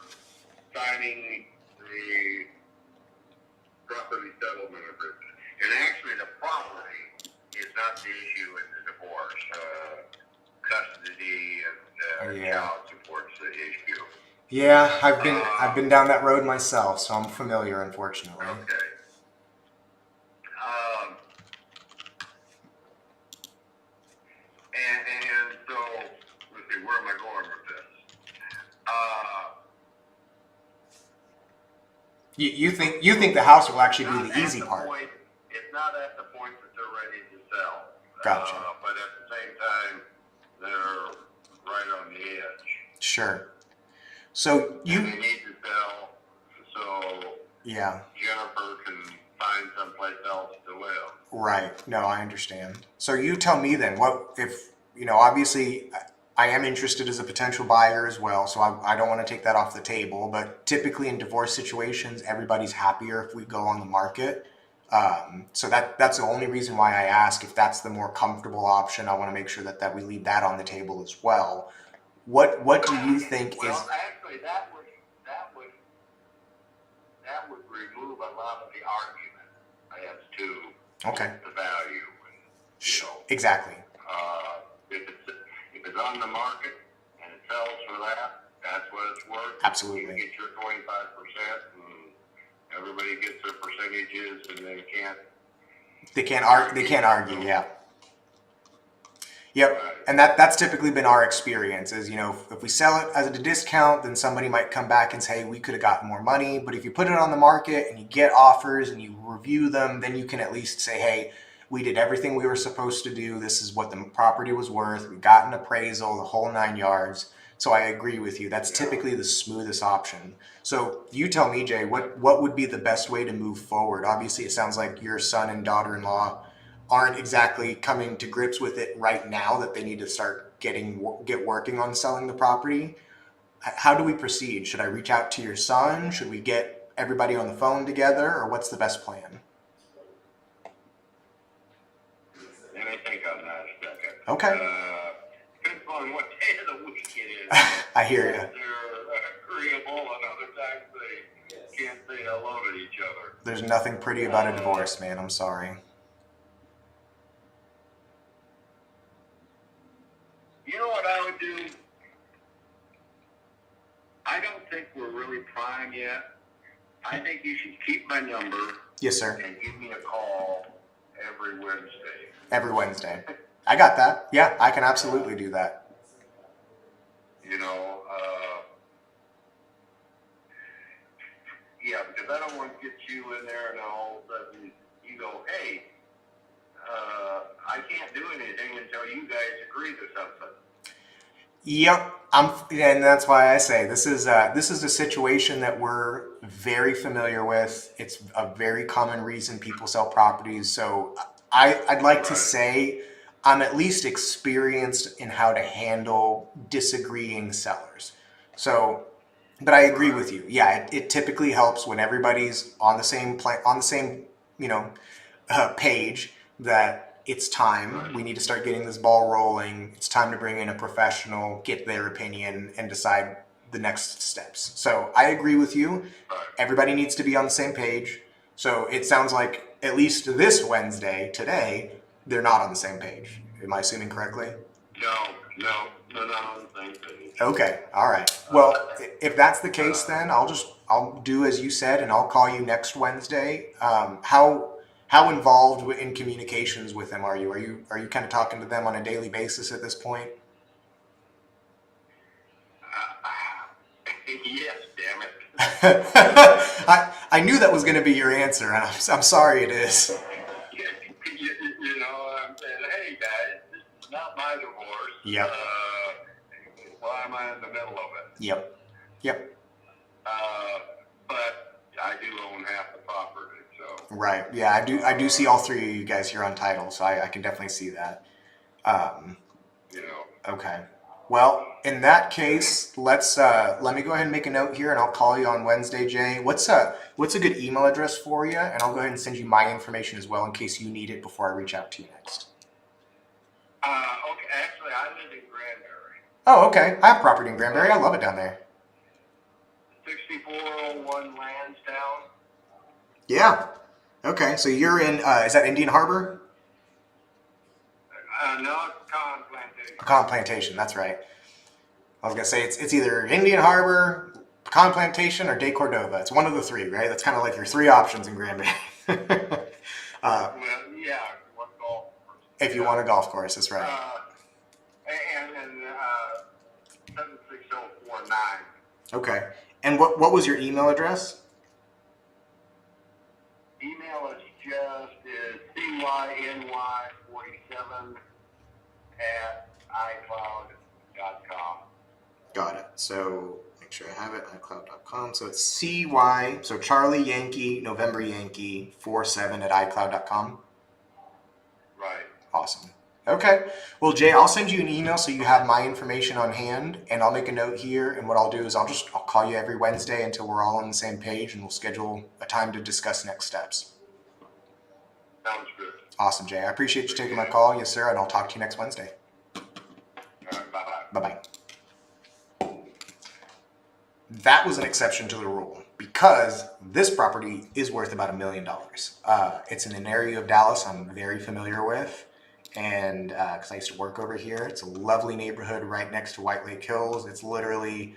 signing the property settlement agreement. And actually, the property is not the issue in the divorce. Custody and Yeah. child support's the issue. Yeah, I've been down that road myself, so I'm familiar, unfortunately. Okay. And so, let's see, where am I going with this? You think the house will actually be Not the at easy part? point- It's not at the point that they're ready to sell. Gotcha. But at the same time, they're right on the edge. Sure. So They need to sell so yeah, Jennifer can find someplace else to live. right. No, I understand. So you tell me then, what if, obviously I am interested as a potential buyer as well, so I don't want to take that off the table, but typically in divorce situations, everybody's happier if we go on the market. So that's the only reason why I ask if that's the more comfortable option. I want to make sure that we leave that on the table as well. What do you think Well, is actually, that would remove a lot of the argument as to okay? the value. And, Exactly. If it's on the market and it sells for that, that's what it's worth. Absolutely. You get your 25%, and everybody gets their percentages, and they can't. They can't argue. Yeah. Yep. Right. And that's typically been our experience is, if we sell it as at a discount, then somebody might come back and say, we could have gotten more money. But if you put it on the market and you get offers and you review them, then you can at least say, hey, we did everything we were supposed to do. This is what the property was worth. We got an appraisal, the whole 9 yards. So I agree with you. That's typically the smoothest option. So you tell me, Jay, what would be the best way to move forward? Obviously, it sounds like your son and daughter-in-law aren't exactly coming to grips with it right now, that they need to start get working on selling the property. How do we proceed? Should I reach out to your son? Should we get everybody on the phone together, or what's the best plan? Let me think on that a second. Okay. Depends on what day of the week it is. I hear you. They're agreeable, and other times they can't say hello to each other. There's nothing pretty about a divorce, man. I'm sorry. You know what I would do? I don't think we're really prime yet. I think you should keep my number Yes, sir. and give me a call every Wednesday. Every Wednesday. I got that. Yeah, I can absolutely do that. Yeah, because I don't want to get you in there and all of a sudden you go, hey, I can't do anything until you guys agree to something. Yep, and that's why I say this is a situation that we're very familiar with. It's a very common reason people sell properties. So I'd like to say I'm at least experienced in how to handle disagreeing sellers. So, but I agree with you. Yeah, it typically helps when everybody's on the same page that it's time. We need to start getting this ball rolling. It's time to bring in a professional, get their opinion, and decide the next steps. So I agree with you. Everybody needs to be on the same page. So it sounds like at least this Wednesday, today, they're not on the same page. Am I assuming correctly? No, they're not on the same page. Okay, all right. Well, if that's the case, then I'll do as you said, and I'll call you next Wednesday. How involved in communications with them are you? Are you kind of talking to them on a daily basis at this point? Yes, damn it. I knew that was going to be your answer, and I'm sorry it is. you know, I'm saying, hey guys, this is not my divorce. Yep. Why am I in the middle of it? Yep. Yep. But I do own half the property, so. Right. Yeah, I do see all three of you guys here on title, so I can definitely see that. You know. Okay. Well, in that case, let me go ahead and make a note here, and I'll call you on Wednesday, Jay. What's a good email address for you? And I'll go ahead and send you my information as well in case you need it before I reach out to you next. Okay, actually, I live in Granbury. Oh, okay. I have property in Granbury. I love it down there. 6401 Lansdowne. Yeah. Okay. So you're in, is that Indian Harbor? No, it's Con Plantation. Pecan Plantation. That's right. I was gonna say it's either Indian Harbor, Pecan Plantation, or De Cordova. It's one of the three, right? That's kind of like your three options in Granbury. Well, yeah, one golf course. If you want a golf course, that's right. And 76049. Okay. And what was your email address? Email is cyny47 at icloud.com. Got it. So make sure I have it. iCloud.com. So it's CY, so Charlie Yankee, November Yankee, 47 at iCloud.com. Right. Awesome. Okay. Well, Jay, I'll send you an email so you have my information on hand, and I'll make a note here. And what I'll do is I'll call you every Wednesday until we're all on the same page, and we'll schedule a time to discuss next steps. Sounds good. Awesome, Jay. I appreciate you taking my call. Yes, sir. And I'll talk to you next Wednesday. All right, bye-bye. Bye-bye. That was an exception to the rule because this property is worth about $1 million. It's in an area of Dallas I'm very familiar with, and because I used to work over here. It's a lovely neighborhood right next to White Lake Hills. It's literally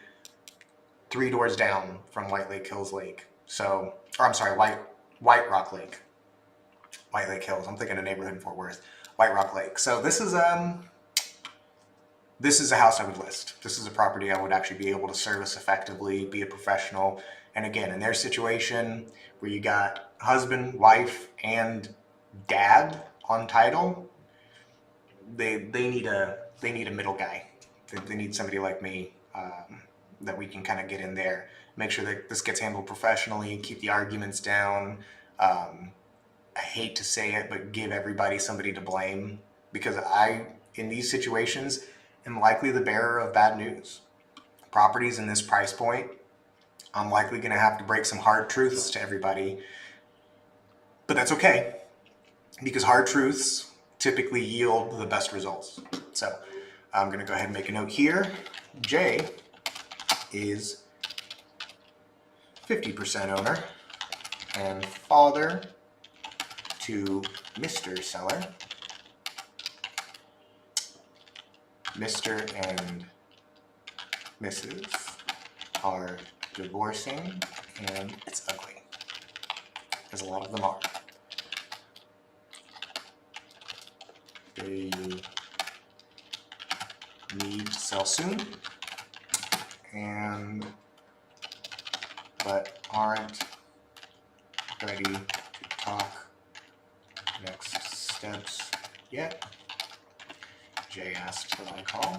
3 doors down from White Lake Hills Lake. So, or I'm sorry, White Rock Lake. White Lake Hills. I'm thinking a neighborhood in Fort Worth. White Rock Lake. So this is a house I would list. This is a property I would actually be able to service effectively, be a professional. And again, in their situation where you got husband, wife, and dad on title, they need a middle guy. They need somebody like me that we can kind of get in there, make sure that this gets handled professionally, keep the arguments down. I hate to say it, but give everybody somebody to blame, because in these situations, am likely the bearer of bad news. Properties in this price point, I'm likely going to have to break some hard truths to everybody, but that's okay, because hard truths typically yield the best results. So I'm going to go ahead and make a note here. Jay is 50% owner and father to Mr. Seller. Mr. and Mrs. are divorcing, and it's ugly, as a lot of them are. They need to sell soon, but aren't ready to talk next steps yet. Jay asks that I call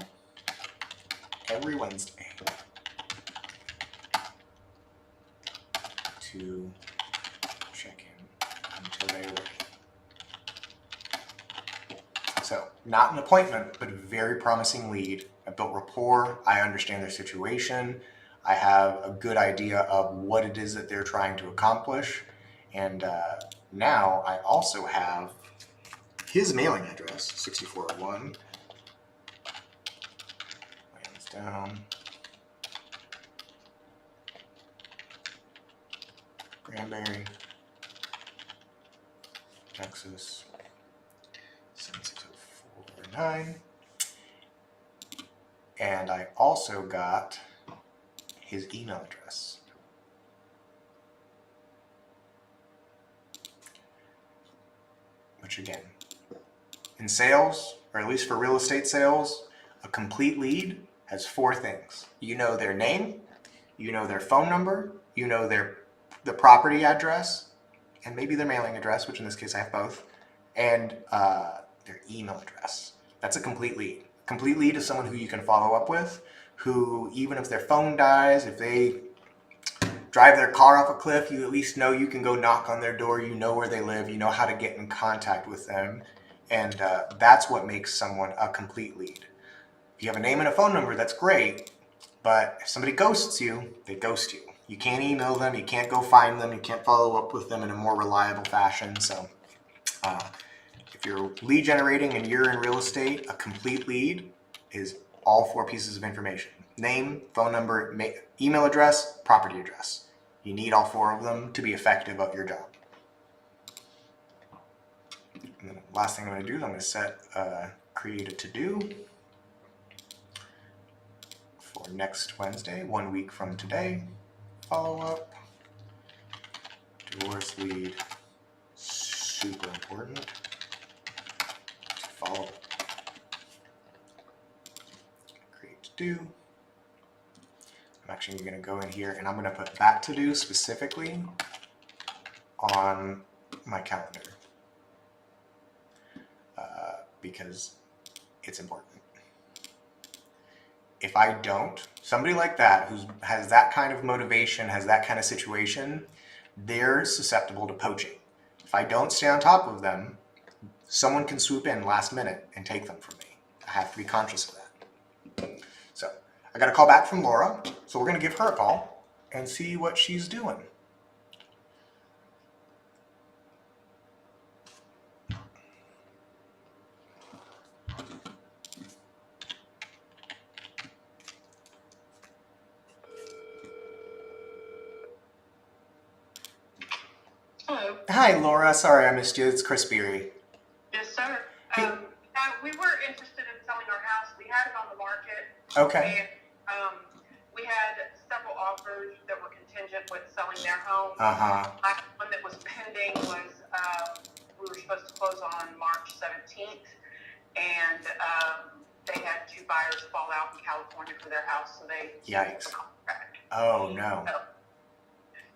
every Wednesday to check in until they're ready. So, not an appointment, but a very promising lead. I built rapport. I understand their situation. I have a good idea of what it is that they're trying to accomplish. And now I also have his mailing address, 6401 Lansdowne, Granbury, Texas, 76049. And I also got his email address. Which again, in sales, or at least for real estate sales, a complete lead has 4 things. You know their name, you know their phone number, you know the property address, and maybe their mailing address, which in this case I have both, and their email address. That's a complete lead. Complete lead is someone who you can follow up with, who even if their phone dies, if they drive their car off a cliff, you at least know you can go knock on their door, you know where they live, you know how to get in contact with them, and that's what makes someone a complete lead. If you have a name and a phone number, that's great, but if somebody ghosts you, they ghost you. You can't email them, you can't go find them, you can't follow up with them in a more reliable fashion. So if you're lead generating and you're in real estate, a complete lead is all 4 pieces of information: name, phone number, email address, property address. You need all 4 of them to be effective at your job. And then the last thing I'm going to do is I'm going to set create a to-do for next Wednesday, 1 week from today. Follow up, divorce lead, super important. Follow up. Create to do. I'm actually going to go in here and I'm going to put that to do specifically on my calendar because it's important. If I don't, somebody like that who has that kind of motivation, has that kind of situation, they're susceptible to poaching. If I don't stay on top of them, someone can swoop in last minute and take them from me. I have to be conscious of that. So I got a call back from Laura, so we're going to give her a call and see what she's doing. Hello. Hi, Laura. Sorry I missed you. It's Chris Beery. Yes, sir. Hey. We were interested in selling our house. We had it on the market. Okay. And we had several offers that were contingent with selling their home. Uh-huh. One that was pending was we were supposed to close on March 17th, and they had 2 buyers fall out in California for their house, so they Yikes. the contract. Oh, no.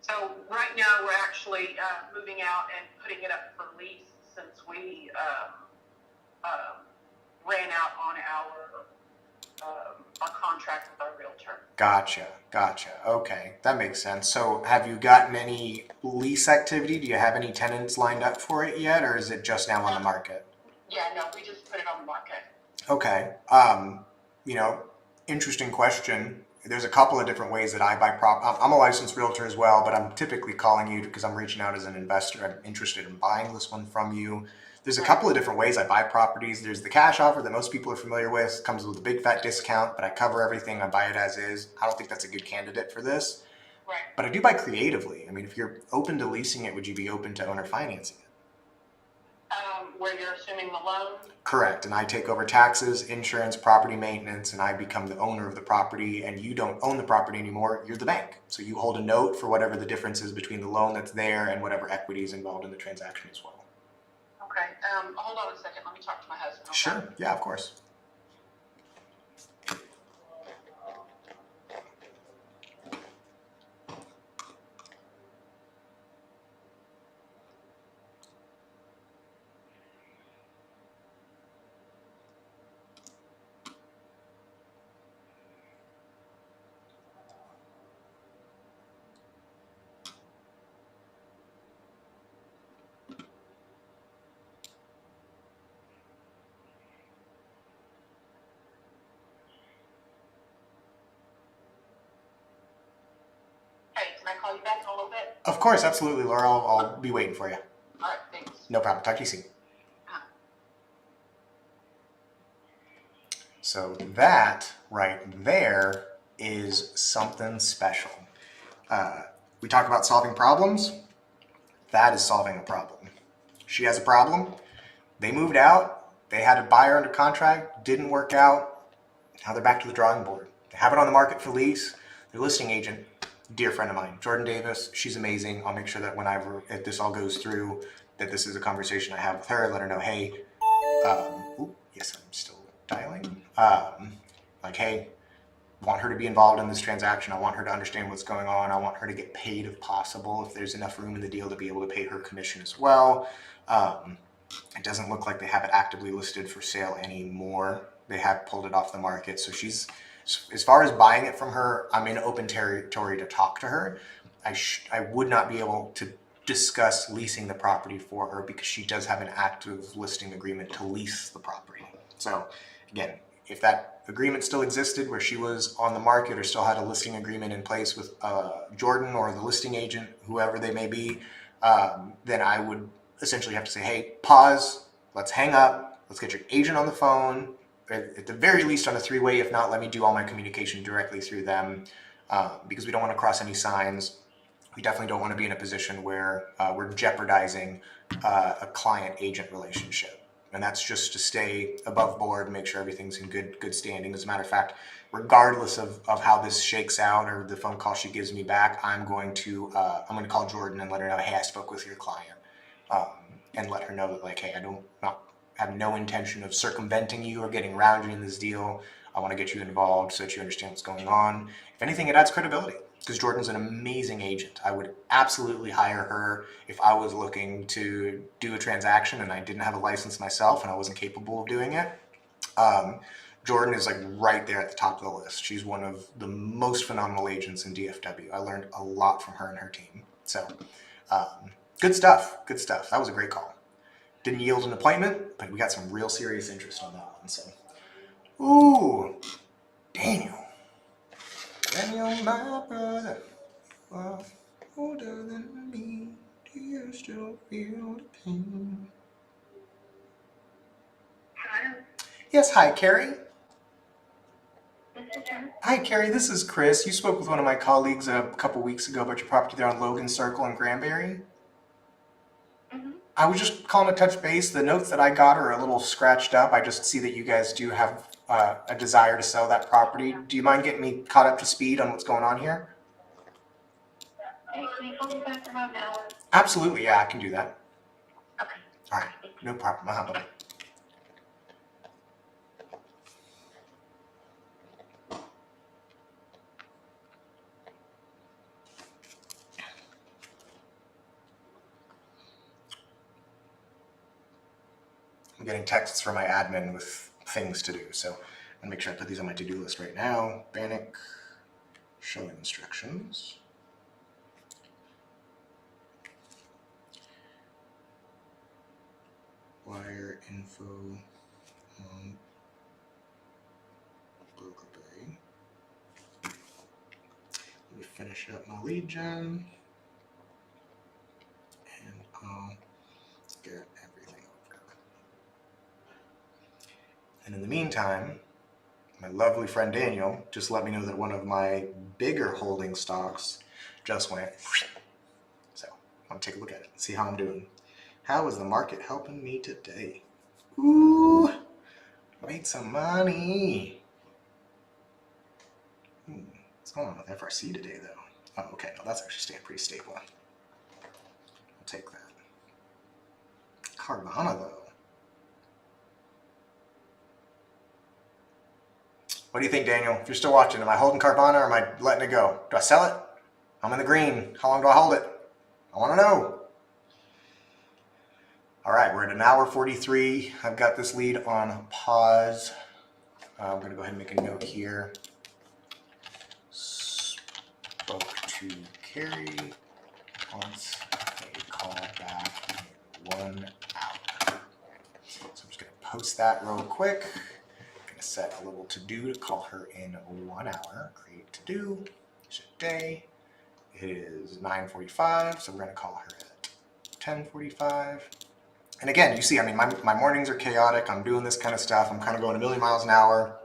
So right now we're actually moving out and putting it up for lease since we ran out on our contract with our realtor. Gotcha. Okay, that makes sense. So have you gotten any lease activity? Do you have any tenants lined up for it yet, or is it just now on the market? Yeah, no, we just put it on the market. Okay. Interesting question. There's a couple of different ways that I buy I'm a licensed realtor as well, but I'm typically calling you because I'm reaching out as an investor. I'm interested in buying this one from you. There's a couple of different ways I buy properties. There's the cash offer that most people are familiar with, comes with a big fat discount, but I cover everything. I buy it as is. I don't think that's a good candidate for this. Right. But I do buy creatively. I mean, if you're open to leasing it, would you be open to owner financing it? Where you're assuming the loan? Correct. And I take over taxes, insurance, property maintenance, and I become the owner of the property, and you don't own the property anymore. You're the bank. So you hold a note for whatever the difference is between the loan that's there and whatever equity is involved in the transaction as well. Okay. Hold on a second. Let me talk to my husband. Okay? Sure. Yeah, of course. Hey, can I call you back in a little bit? Of course, absolutely, Laura. I'll be waiting for you. All right, thanks. No problem. Talk to you soon. So that right there is something special. We talk about solving problems. That is solving a problem. She has a problem. They moved out. They had a buyer under contract. Didn't work out. Now they're back to the drawing board. They have it on the market for lease. Their listing agent, dear friend of mine, Jordan Davis. She's amazing. I'll make sure that if this all goes through, that this is a conversation I have with her. Let her know, hey, yes, I'm still dialing. Hey, want her to be involved in this transaction. I want her to understand what's going on. I want her to get paid if possible, if there's enough room in the deal to be able to pay her commission as well. It doesn't look like they have it actively listed for sale anymore. They have pulled it off the market. So she's, as far as buying it from her, I'm in open territory to talk to her. I would not be able to discuss leasing the property for her because she does have an active listing agreement to lease the property. So again, if that agreement still existed where she was on the market or still had a listing agreement in place with Jordan or the listing agent, whoever they may be, then I would essentially have to say, hey, pause, let's hang up, let's get your agent on the phone, at the very least on a three-way. If not, let me do all my communication directly through them, because we don't want to cross any signs. We definitely don't want to be in a position where we're jeopardizing a client-agent relationship. And that's just to stay above board and make sure everything's in good standing. As a matter of fact, regardless of how this shakes out or the phone call she gives me back, I'm going to call Jordan and let her know, hey, I spoke with your client, and let her know that, like, hey, have no intention of circumventing you or getting around you in this deal. I want to get you involved so that you understand what's going on. If anything, it adds credibility because Jordan's an amazing agent. I would absolutely hire her if I was looking to do a transaction and I didn't have a license myself and I wasn't capable of doing it. Jordan is like right there at the top of the list. She's one of the most phenomenal agents in DFW. I learned a lot from her and her team. So good stuff. Good stuff. That was a great call. Didn't yield an appointment, but we got some real serious interest on that one. So, ooh, Daniel, my brother, was older than me. Do you still feel the pain? Hi, Yes, hi, Carrie. this is Jen. Hi, Carrie. This is Chris. You spoke with one of my colleagues a couple weeks ago about your property there on Logan Circle in Granbury. I was just calling to touch base. The notes that I got are a little scratched up. I just see that you guys do have a desire to sell that property. Do you mind getting me caught up to speed on what's going on here? Hey, can you call me back in about an hour? Absolutely, yeah, I can do that. Okay. All right, no problem. Bye. I'm getting texts from my admin with things to do, so I'm gonna make sure I put these on my to-do list right now. Bannock, showing instructions. Wire info on Broker Bay. Let me finish up my lead gen, and I'll get everything over. And in the meantime, my lovely friend Daniel just let me know that one of my bigger holding stocks just went. So I'm gonna take a look at it and see how I'm doing. How is the market helping me today? Ooh, made some money. What's going on with FRC today, though? Oh, okay, no, that's actually staying pretty stable. I'll take that. Carvana, though. What do you think, Daniel? If you're still watching, am I holding Carvana or am I letting it go? Do I sell it? I'm in the green. How long do I hold it? I want to know. All right, we're at an hour 43. I've got this lead on pause. I'm going to go ahead and make a note here. Spoke to Carrie. Wants a call back in 1 hour. So I'm just going to post that real quick. Set a little to-do to call her in 1 hour. Create to-do, day. It is 9:45, so we're going to call her at 10:45. And again, you see, I mean, my mornings are chaotic. I'm doing this kind of stuff. I'm kind of going a million miles an hour.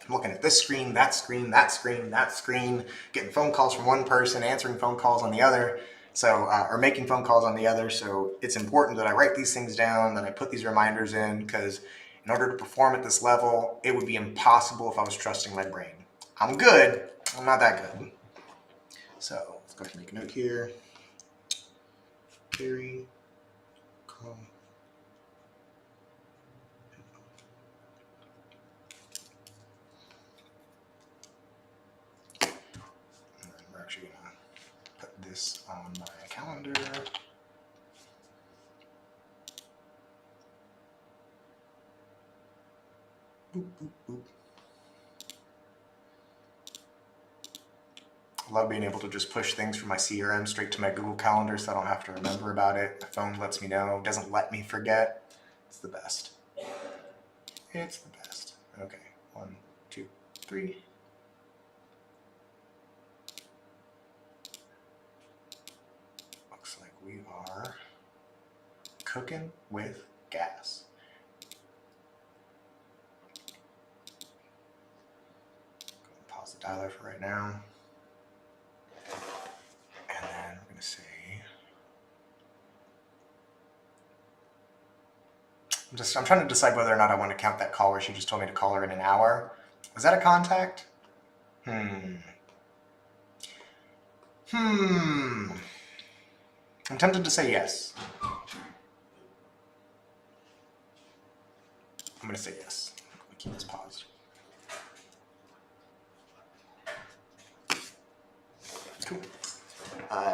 I'm looking at this screen, that screen, that screen, that screen, getting phone calls from one person, answering phone calls on the other. So, or making phone calls on the other. So it's important that I write these things down, that I put these reminders in, because in order to perform at this level, it would be impossible if I was trusting my brain. I'm good, I'm not that good. So let's go ahead and make a note here. Carrie, call. And then we're actually gonna put this on my calendar. Boop, boop, boop. I love being able to just push things from my CRM straight to my Google Calendar so I don't have to remember about it. My phone lets me know, doesn't let me forget. It's the best. It's the best. Okay, 1, 2, 3. Looks like we are cooking with gas. Pause the dialer for right now. And then we're gonna say, I'm trying to decide whether or not I want to count that call where she just told me to call her in an hour. Is that a contact? I'm tempted to say yes. I'm gonna say yes. I'm gonna keep this paused. Cool.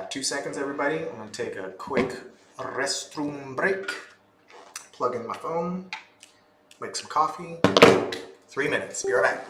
2 seconds, everybody. I'm gonna take a quick restroom break. Plug in my phone. Make some coffee. 3 minutes. Be right back.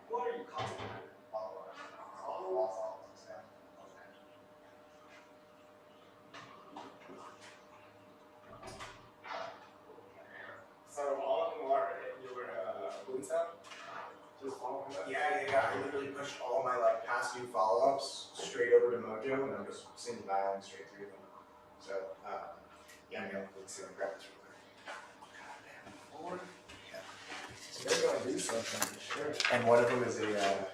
What are you calling? So all of them are in your Boon tab? Just following that? Yeah. I literally pushed all my past due follow-ups straight over to Mojo, and I'm just single dialing straight through them. So let's see. I'll grab this real quick. So they're going to do something for sure. And one of them is a $1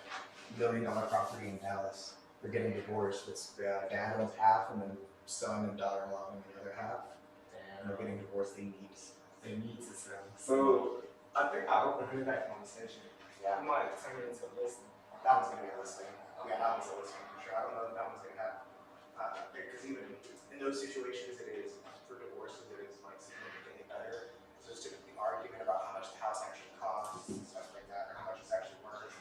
billion property in Dallas. They're getting divorced. It's dad owns half, and then son and daughter-in-law own the other half. And they're getting divorced. They need to sell. So I think I overheard that conversation. Yeah. I might turn it into a listing. That one's gonna be a listing. Yeah, that one's a listing for sure. I don't know if that one's gonna have because even in those situations, it is for divorces, it is significantly better. So it's typically argument about how much the house actually costs and stuff like that, or how much it's actually worth.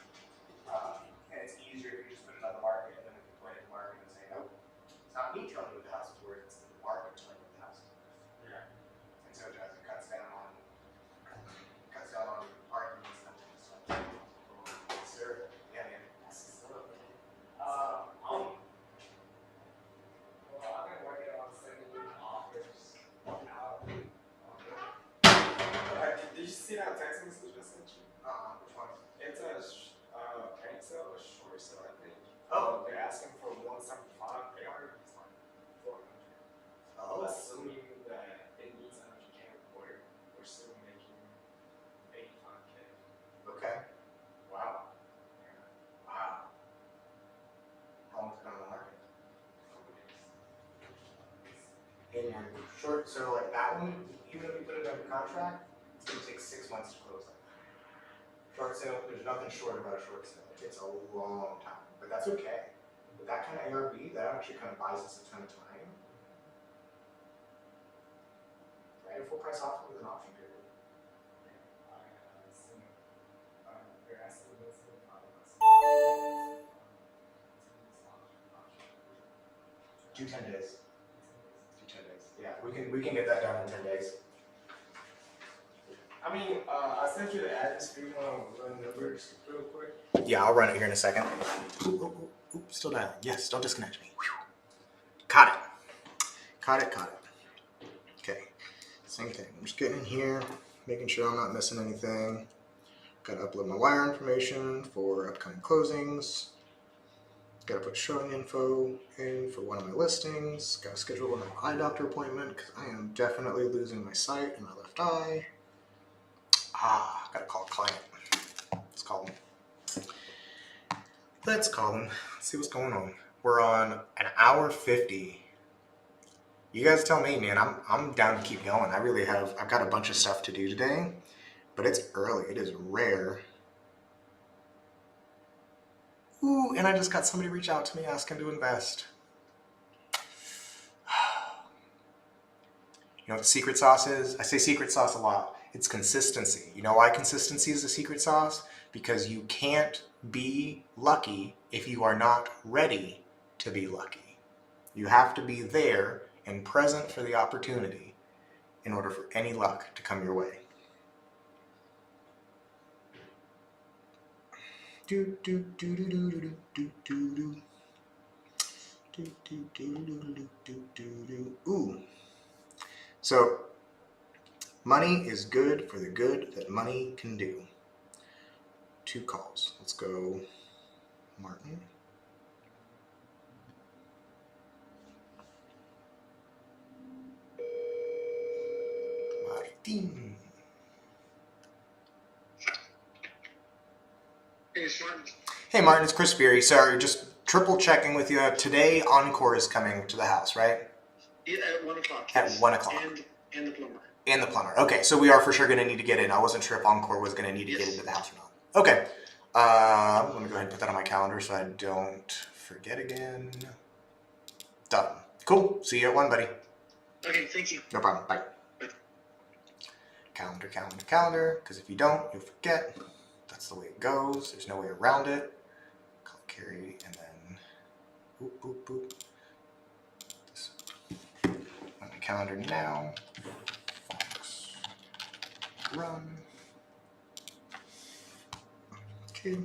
And it's easier if you just put it on the market and then point at the market and say, nope, it's not me telling you what the house is worth, it's the market telling you what the house is worth. Yeah. And so it cuts down on arguments and stuff. Sir, yeah, man. Well, I've been working on sending you offers now. Did you see that text message I sent you? Which one? It's a prank sale, a short sale, I think. Oh. They're asking for 175. They already it's like 400. Oh. Assuming that it needs energy can report, we're still making 85K. Okay. Wow. Wow. How long's it been on the market? And short, so that one, even if we put it under contract, it's gonna take 6 months to close that. Short sale, there's nothing short about a short sale. It takes a long time, but that's okay. With that kind of ARV, that actually kind of buys us a ton of time. Right? A full price offer with an option period. They're asking us to follow us. 10 days. 10 days. Yeah, we can get that done in 10 days. I mean, I sent you the address if you want to run numbers real quick. Yeah, I'll run it here in a second. Ooh, still dialing. Yes, don't disconnect me. Whew. Caught it. Okay, same thing. I'm just getting in here, making sure I'm not missing anything. Gotta upload my wire information for upcoming closings. Gotta put showing info in for one of my listings. Gotta schedule an eye doctor appointment because I am definitely losing my sight in my left eye. Gotta call a client. Let's call him. Let's see what's going on. We're on an hour 50. You guys tell me, man. I'm down to keep going. I've got a bunch of stuff to do today, but it's early. It is rare. Ooh, and I just got somebody reach out to me asking to invest. You know what the secret sauce is? I say secret sauce a lot. It's consistency. You know why consistency is the secret sauce? Because you can't be lucky if you are not ready to be lucky. You have to be there and present for the opportunity in order for any luck to come your way. Ooh. So, money is good for the good that money can do. 2 calls. Let's go, Martin. Martin. Hey, Martin. Hey Martin, it's Chris Beery. Sorry, just triple checking with you. Today, Encore is coming to the house, right? Yeah, at 1 o'clock. At 1 o'clock. And the plumber. And the plumber. Okay, so we are for sure going to need to get in. I wasn't sure if Encore was going to need to get into the house or not. Okay. I'm going to go ahead and put that on my calendar so I don't forget again. Done. Cool. See you at 1, buddy. Okay, thank you. No problem. Bye. Calendar. Because if you don't, you'll forget. That's the way it goes. There's no way around it. Call Carrie and then boop. This. On my calendar now. Fox. Run. Okay.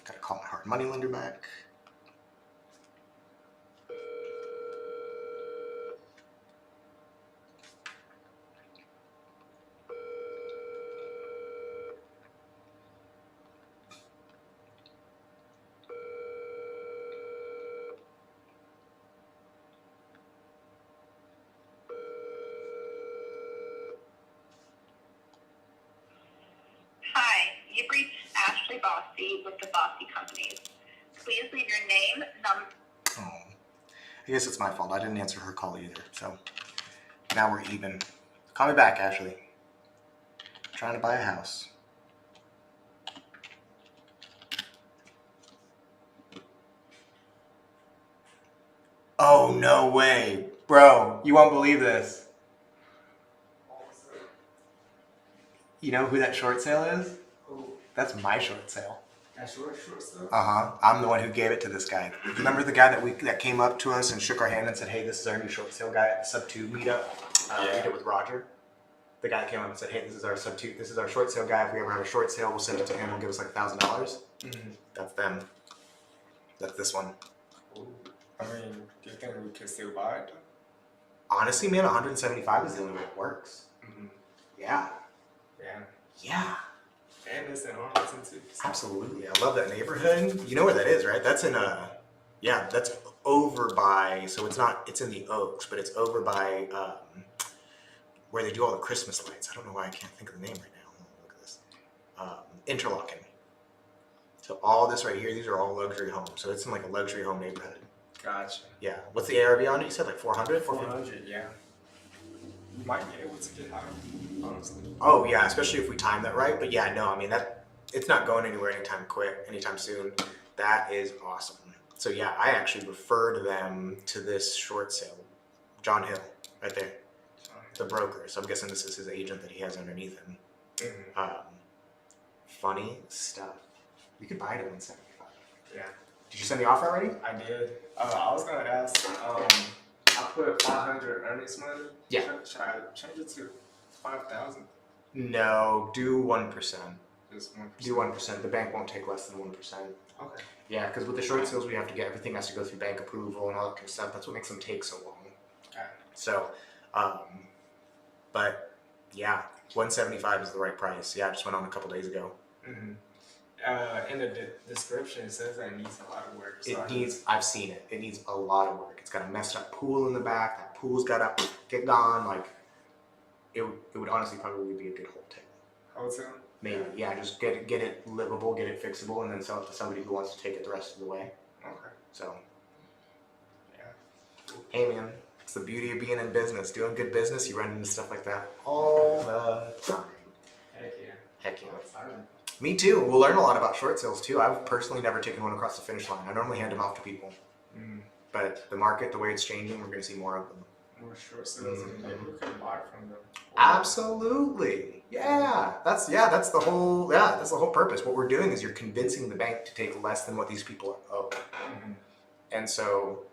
Gotta call my hard money lender back. Hi, you've reached Ashley Bossy with the Bossy Companies. Please leave your name, number. Oh, I guess it's my fault. I didn't answer her call either. So now we're even. Call me back, Ashley. I'm trying to buy a house. Oh, no way. Bro, you won't believe this. You know who that short sale is? Who? That's my short sale. That's short stuff? I'm the one who gave it to this guy. Remember the guy that came up to us and shook our hand and said, "Hey, this is our new short sale guy at the Sub 2 meetup." We did with Roger. The guy came up and said, "Hey, this is our Sub 2. This is our short sale guy. If we ever have a short sale, we'll send it to him. He'll give us like $1,000." Mm-hmm. That's them. That's this one. Ooh. I mean, do you think we can still buy it? Honestly, man, 175 is the only way it works. Mm-hmm. Yeah. Yeah. And it's in Arlington too. Absolutely. I love that neighborhood. You know where that is, right? That's in that's over by, so it's in the Oaks, but it's over by where they do all the Christmas lights. I don't know why I can't think of the name right now. Look at this. Interlaken. So all this right here, these are all luxury homes. So it's in like a luxury home neighborhood. Gotcha. Yeah. What's the ARV on it? You said like 400? 400, yeah. You might be able to get higher, honestly. Oh yeah, especially if we time that right. But yeah, no, I mean that it's not going anywhere anytime soon. That is awesome. So yeah, I actually referred them to this short sale, John Hill, right there, the broker. So I'm guessing this is his agent that he has underneath him. Mm-hmm. Funny stuff. You could buy it at 175. Yeah, Did you send the offer already? I did. I was gonna ask. I put 500 earnings money. Yeah. Should I change it to 5,000? No, do 1%. Just 1%. Do 1%. The bank won't take less than 1%. Okay. Yeah, because with the short sales, we have to get everything has to go through bank approval and all that kind of stuff. That's what makes them take so long. Okay. So, but yeah, 175 is the right price. Yeah, I just went on a couple days ago. Mm-hmm. In the description, it says that it needs a lot of work. So I've seen it. It needs a lot of work. It's got a messed up pool in the back. That pool's got to get gone. Like, it would honestly probably be a good hotel. Hotel? Maybe, yeah, just get it livable, get it fixable, and then sell it to somebody who wants to take it the rest of the way. Okay. So, Yeah. hey man, it's the beauty of being in business. Doing good business, you run into stuff like that all the time. Heck yeah. Heck yeah. I'm excited. Me too. We'll learn a lot about short sales too. I've personally never taken one across the finish line. I normally hand them off to people. Mm. But the market, the way it's changing, we're going to see more of them. More short sales, and maybe we can buy from them. Absolutely. Yeah. That's the whole purpose. What we're doing is you're convincing the bank to take less than what these people owe. Mm-hmm. And so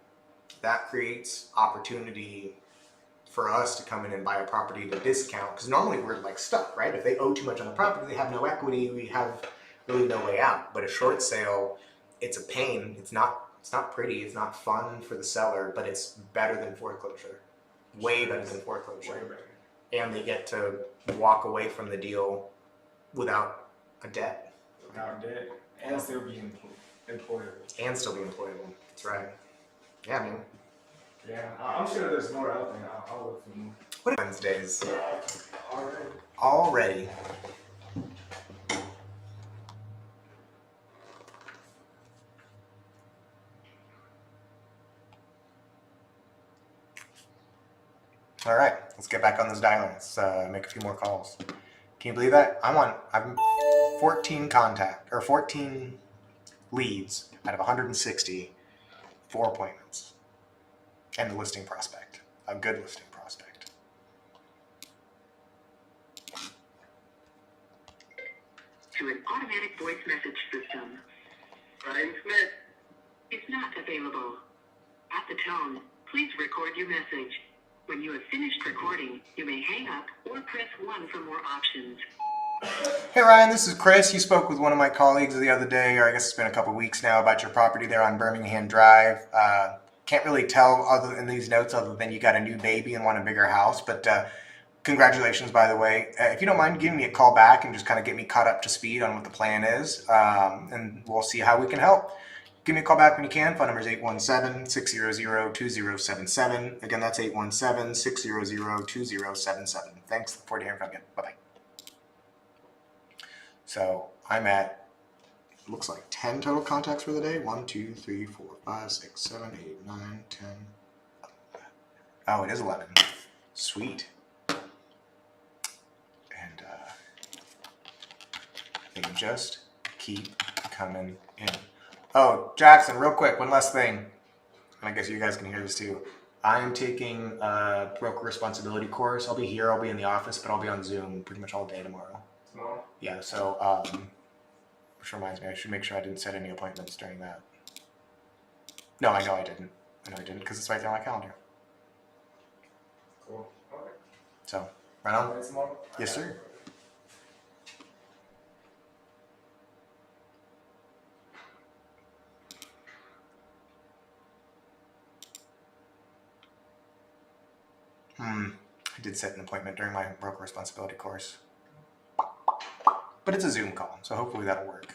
that creates opportunity for us to come in and buy a property at a discount, because normally we're like stuck, right? If they owe too much on the property, they have no equity, we have really no way out. But a short sale, it's a pain. It's not pretty, it's not fun for the seller, but it's better than foreclosure. Way better than foreclosure. Way better. And they get to walk away from the deal without a debt. Without debt, and still be employable. And still be employable. That's right. Yeah, man. Yeah, I'm sure there's more out there. I'll look for more. What are Wednesdays? All right. Already. All right, let's get back on this dialing. Let's make a few more calls. Can you believe that? I'm 14 leads out of 160, 4 appointments, and a listing prospect, a good listing prospect. To an automatic voice message system. Ryan Smith. Is not available. At the tone, please record your message. When you have finished recording, you may hang up or press 1 for more options. Hey Ryan, this is Chris. You spoke with one of my colleagues the other day, or I guess it's been a couple weeks now, about your property there on Birmingham Drive. Can't really tell other in these notes other than you got a new baby and want a bigger house, but congratulations, by the way. If you don't mind giving me a call back and just kind of get me caught up to speed on what the plan is, and we'll see how we can help. Give me a call back when you can. Phone number is 817-600-2077. Again, that's 817-600-2077. Thanks. Look forward to hearing from you. Bye-bye. So I'm at, looks like 10 total contacts for the day. 1, 2, 3, 4, 5, 6, 7, 8, 9, 10. Oh, it is 11. Sweet. And they just keep coming in. Oh, Jackson, real quick, one last thing. And I guess you guys can hear this too. I am taking a broker responsibility course. I'll be here, I'll be in the office, but I'll be on Zoom pretty much all day tomorrow. Tomorrow? Yeah, so, which reminds me, I should make sure I didn't set any appointments during that. No, I know I didn't, because it's right there on my calendar. Cool. Okay. So, right on? Tomorrow? Yes, sir. I did set an appointment during my broker responsibility course. But it's a Zoom call, so hopefully that'll work.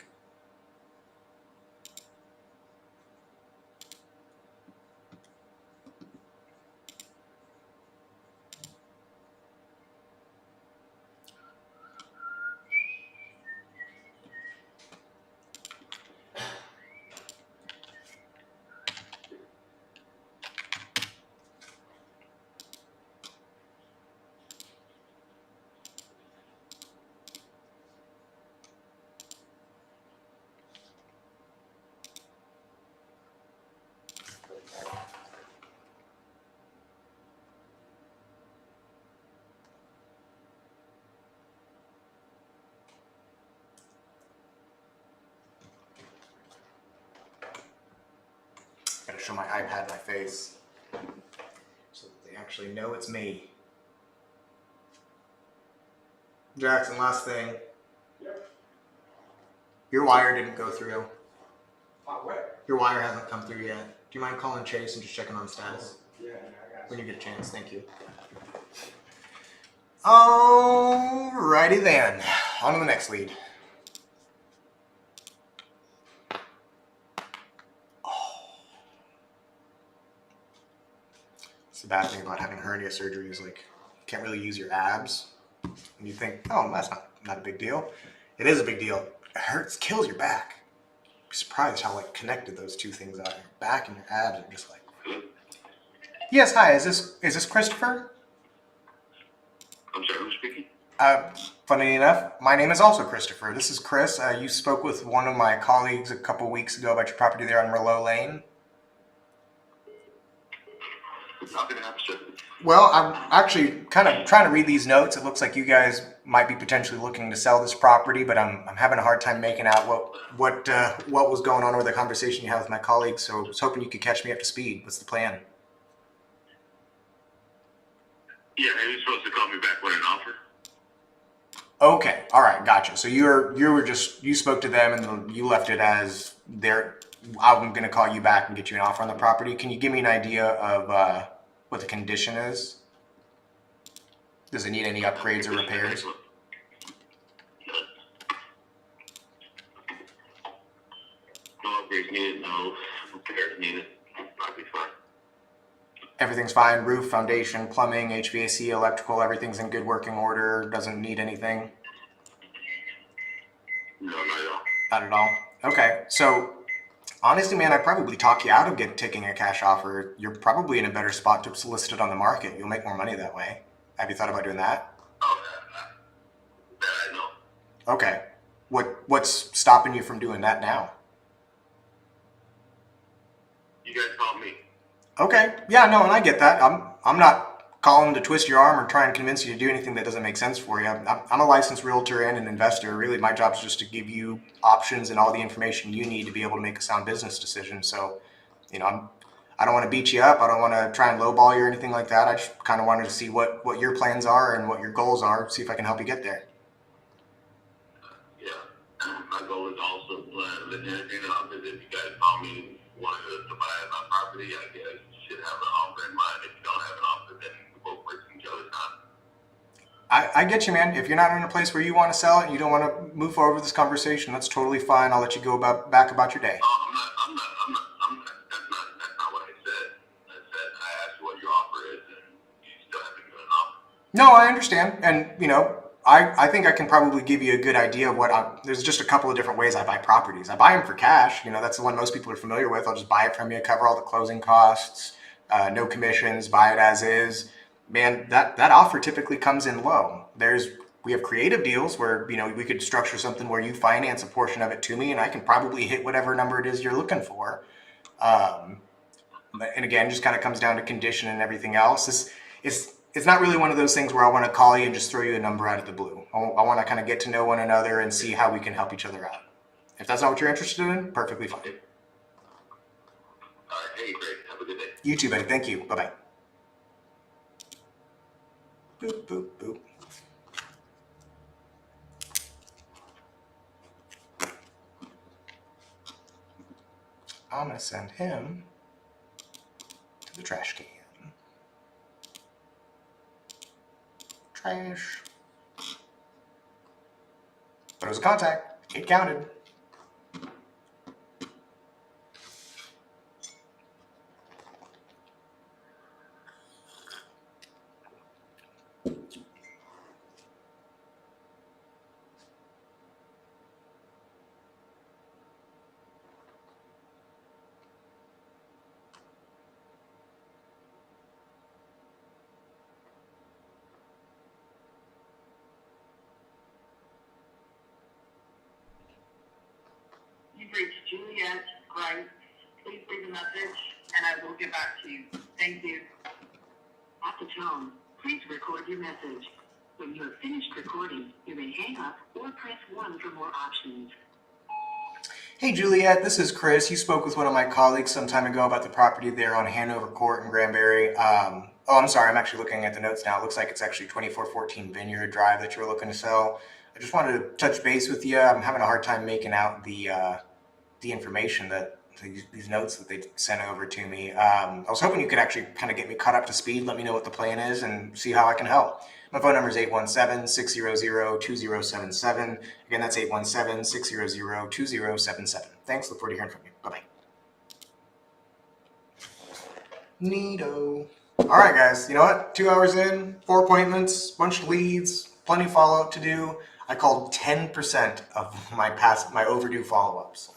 to show my iPad my face so that they actually know it's me. Jackson, last thing. Yep. Your wire didn't go through. What? Your wire hasn't come through yet. Do you mind calling Chase and just checking on status? Yeah, I got When you. you get a chance, thank you. Alrighty then. On to the next lead. It's the bad thing about having hernia surgery is like you can't really use your abs. And you think, oh, that's not a big deal. It is a big deal. It hurts, kills your back. You'd be surprised how like connected those two things are. Your back and your abs are just like. Yes, hi. Is this Christopher? I'm sorry, who's speaking? Funny enough, my name is also Christopher. This is Chris. You spoke with one of my colleagues a couple weeks ago about your property there on Merlot Lane. How can I help, sir? Well, I'm actually kind of trying to read these notes. It looks like you guys might be potentially looking to sell this property, but I'm having a hard time making out what was going on with the conversation you had with my colleagues. So I was hoping you could catch me up to speed. What's the plan? Yeah, are you supposed to call me back with an offer? Okay, all right, gotcha. So you spoke to them and you left it as I'm going to call you back and get you an offer on the property. Can you give me an idea of what the condition is? Does it need any upgrades or repairs? No upgrades needed, no repairs needed. Probably fine. Everything's fine. Roof, foundation, plumbing, HVAC, electrical, everything's in good working order. Doesn't need anything. No, not at all. Not at all. Okay, so honestly, man, I'd probably talk you out of taking a cash offer. You're probably in a better spot to solicit it on the market. You'll make more money that way. Have you thought about doing that? Oh, that I know. Okay. What's stopping you from doing that now? You guys call me. Okay. Yeah, no, and I get that. I'm not calling to twist your arm or try and convince you to do anything that doesn't make sense for you. I'm a licensed realtor and an investor. Really, my job is just to give you options and all the information you need to be able to make a sound business decision. So, I don't want to beat you up. I don't want to try and lowball you or anything like that. I just kind of wanted to see what your plans are and what your goals are, see if I can help you get there. Yeah. My goal is also anything else is if you guys call me wanting to buy my property, I guess you should have an offer in mind. If you don't have an offer, then we're both wasting each other's time. I get you, man. If you're not in a place where you want to sell it and you don't want to move forward with this conversation, that's totally fine. I'll let you go back about your day. I'm not, that's not what I said. I said, I asked you what your offer is, and you still haven't given an offer. No, I understand. And, I think I can probably give you a good idea of there's just a couple of different ways I buy properties. I buy them for cash. That's the one most people are familiar with. I'll just buy it from you, cover all the closing costs, no commissions, buy it as is. Man, that offer typically comes in low. We have creative deals where, we could structure something where you finance a portion of it to me and I can probably hit whatever number it is you're looking for. And again, just kind of comes down to condition and everything else. It's not really one of those things where I want to call you and just throw you a number out of the blue. I want to kind of get to know one another and see how we can help each other out. If that's not what you're interested in, perfectly fine. All right, hey, great. Have a good day. You too, buddy. Thank you. Bye-bye. Boop, boop, boop. I'm going to send him to the trash can. Trash. But it was a contact. It counted. You've reached Juliet Grice. Please leave a message, and I will get back to you. Thank you. At the tone, please record your message. When you have finished recording, you may hang up or press 1 for more options. Hey Juliet, this is Chris. You spoke with one of my colleagues some time ago about the property there on Hanover Court in Granbury. I'm sorry, I'm actually looking at the notes now. It looks like it's actually 2414 Vineyard Drive that you're looking to sell. I just wanted to touch base with you. I'm having a hard time making out the information that these notes that they sent over to me. I was hoping you could actually kind of get me caught up to speed, let me know what the plan is, and see how I can help. My phone number is 817-600-2077. Again, that's 817-600-2077. Thanks. Look forward to hearing from you. Bye-bye. Neato. All right, guys. You know what? 2 hours in, 4 appointments, bunch of leads, plenty of follow-up to do. I called 10% of my overdue follow-ups,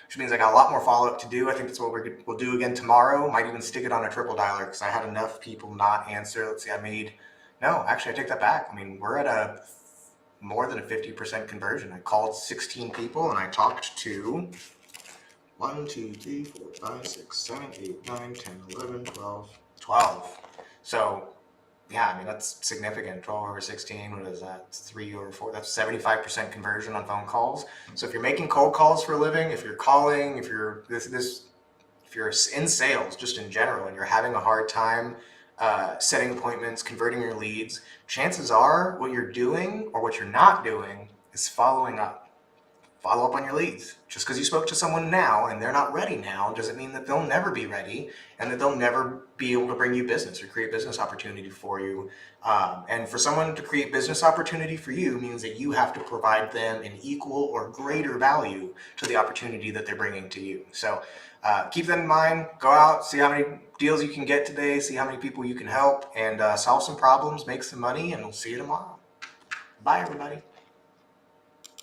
which means I got a lot more follow-up to do. I think that's what we'll do again tomorrow. Might even stick it on a triple dialer because I had enough people not answer. Let's see, no, actually, I take that back. I mean, we're at a more than a 50% conversion. I called 16 people and I talked to 1, 2, 3, 4, 5, 6, 7, 8, 9, 10, 11, 12. So, yeah, I mean, that's significant. 12 over 16, what is that? It's 3 over 4. That's 75% conversion on phone calls. So if you're making cold calls for a living, if you're calling, if you're if you're in sales just in general and you're having a hard time setting appointments, converting your leads, chances are what you're doing or what you're not doing is following up. Follow up on your leads. Just because you spoke to someone now and they're not ready now doesn't mean that they'll never be ready and that they'll never be able to bring you business or create business opportunity for you. And for someone to create business opportunity for you means that you have to provide them an equal or greater value to the opportunity that they're bringing to you. So keep that in mind. Go out, see how many deals you can get today, see how many people you can help, and solve some problems, make some money, and we'll see you tomorrow. Bye, everybody.